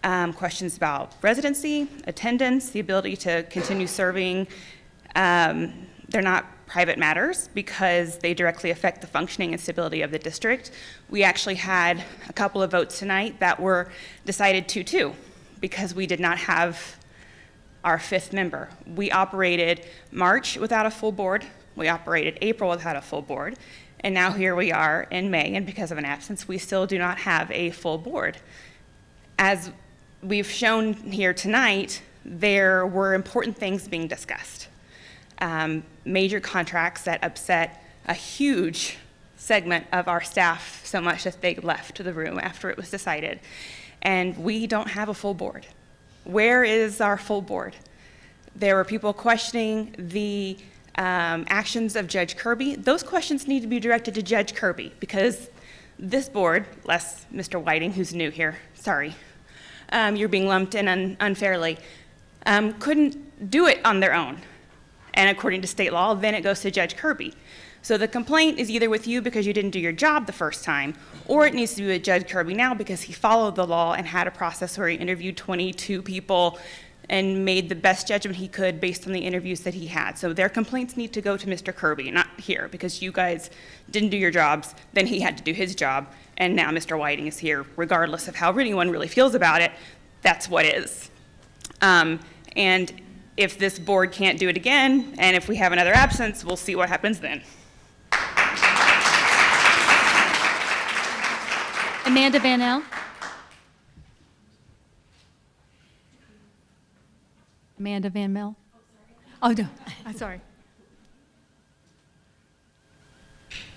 Questions about residency, attendance, the ability to continue serving. They're not private matters because they directly affect the functioning and stability of the district. We actually had a couple of votes tonight that were decided 2-2 because we did not have our 5th member. We operated March without a full board. We operated April without a full board. And now here we are in May, and because of an absence, we still do not have a full board. As we've shown here tonight, there were important things being discussed. Major contracts that upset a huge segment of our staff so much that they left the room after it was decided. And we don't have a full board. Where is our full board? There were people questioning the actions of Judge Kirby. Those questions need to be directed to Judge Kirby because this board, less Mr. Whiting, who's new here, sorry, you're being lumped in unfairly, couldn't do it on their own. And according to state law, then it goes to Judge Kirby. So the complaint is either with you because you didn't do your job the first time, or it needs to be with Judge Kirby now because he followed the law and had a process where he interviewed 22 people and made the best judgment he could based on the interviews that he had. So their complaints need to go to Mr. Kirby, not here, because you guys didn't do your jobs, then he had to do his job, and now Mr. Whiting is here, regardless of how anyone really feels about it. That's what is. And if this board can't do it again, and if we have another absence, we'll see what happens then. Amanda Van El. Amanda Van Mel. Oh, no, I'm sorry.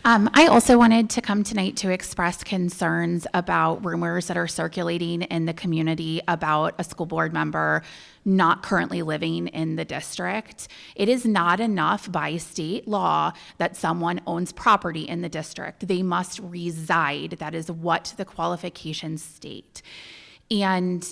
I also wanted to come tonight to express concerns about rumors that are circulating in the community about a school board member not currently living in the district. It is not enough by state law that someone owns property in the district. They must reside. That is what the qualifications state. And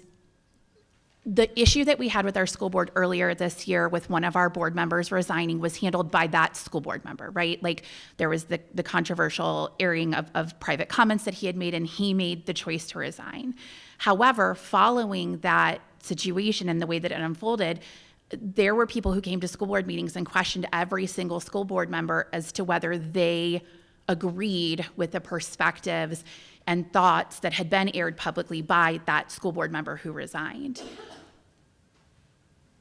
the issue that we had with our school board earlier this year with one of our board members resigning was handled by that school board member, right? Like there was the controversial airing of private comments that he had made, and he made the choice to resign. However, following that situation and the way that it unfolded, there were people who came to school board meetings and questioned every single school board member as to whether they agreed with the perspectives and thoughts that had been aired publicly by that school board member who resigned.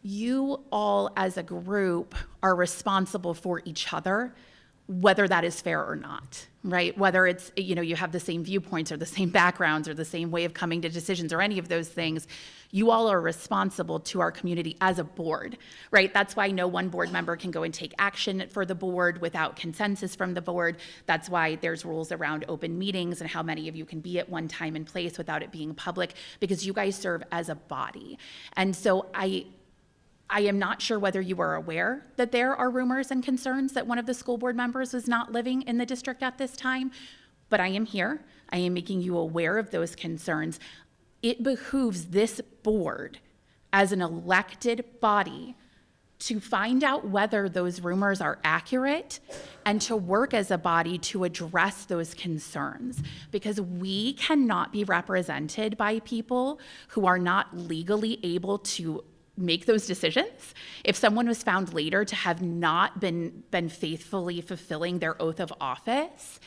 You all as a group are responsible for each other, whether that is fair or not, right? Whether it's, you have the same viewpoints or the same backgrounds or the same way of coming to decisions or any of those things, you all are responsible to our community as a board, right? That's why no one board member can go and take action for the board without consensus from the board. That's why there's rules around open meetings and how many of you can be at one time and place without it being public, because you guys serve as a body. And so I am not sure whether you are aware that there are rumors and concerns that one of the school board members is not living in the district at this time, but I am here. I am making you aware of those concerns. It behooves this board as an elected body to find out whether those rumors are accurate and to work as a body to address those concerns, because we cannot be represented by people who are not legally able to make those decisions. If someone was found later to have not been faithfully fulfilling their oath of office,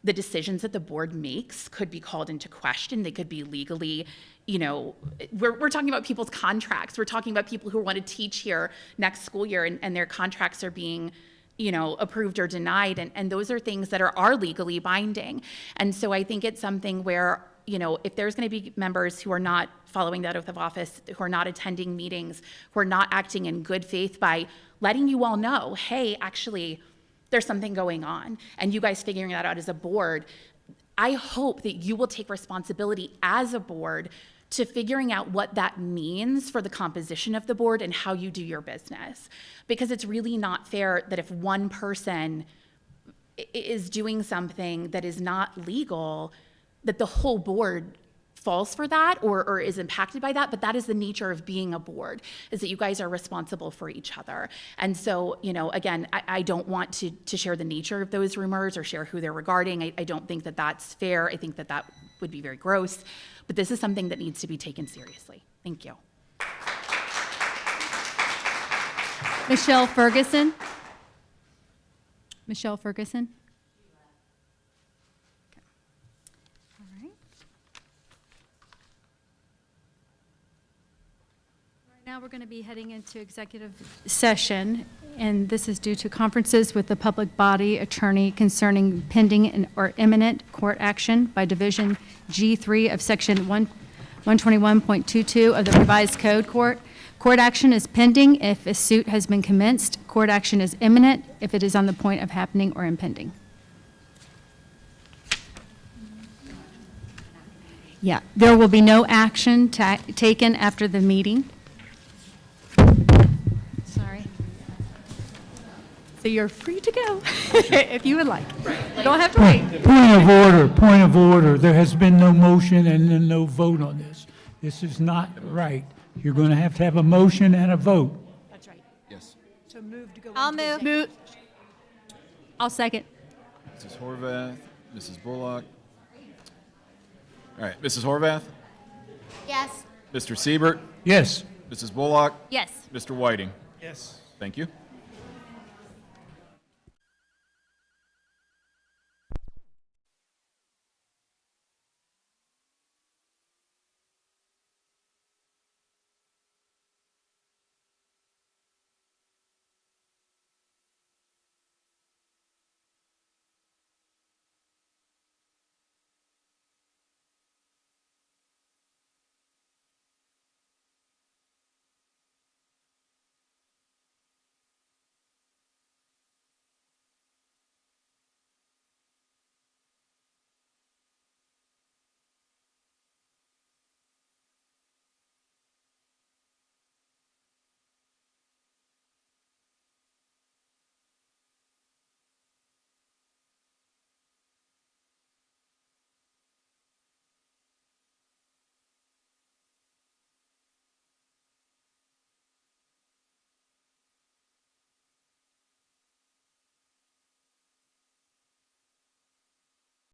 the decisions that the board makes could be called into question. They could be legally, we're talking about people's contracts. We're talking about people who want to teach here next school year and their contracts are being, approved or denied. And those are things that are legally binding. And so I think it's something where, if there's going to be members who are not following that oath of office, who are not attending meetings, who are not acting in good faith by letting you all know, hey, actually, there's something going on, and you guys figuring that out as a board, I hope that you will take responsibility as a board to figuring out what that means for the composition of the board and how you do your business. Because it's really not fair that if one person is doing something that is not legal, that the whole board falls for that or is impacted by that. But that is the nature of being a board, is that you guys are responsible for each other. And so, again, I don't want to share the nature of those rumors or share who they're regarding. I don't think that that's fair. I think that that would be very gross. But this is something that needs to be taken seriously. Thank you. Michelle Ferguson. Michelle Ferguson. Now we're going to be heading into executive session, and this is due to conferences with the public body attorney concerning pending or imminent court action by Division G3 of Section 121.22 of the Revised Code. Court action is pending if a suit has been commenced. Court action is imminent if it is on the point of happening or impending. Yeah, there will be no action taken after the meeting. So you're free to go if you would like. You don't have to wait. Point of order. There has been no motion and then no vote on this. This is not right. You're going to have a motion and a vote. That's right. Yes. So move to go. I'll move. I'll second. Mrs. Horvath, Mrs. Bullock. All right, Mrs. Horvath, Yes. Mr. Siebert, Yes. Mrs. Bullock, Yes. Mr. Whiting. Yes. Thank you.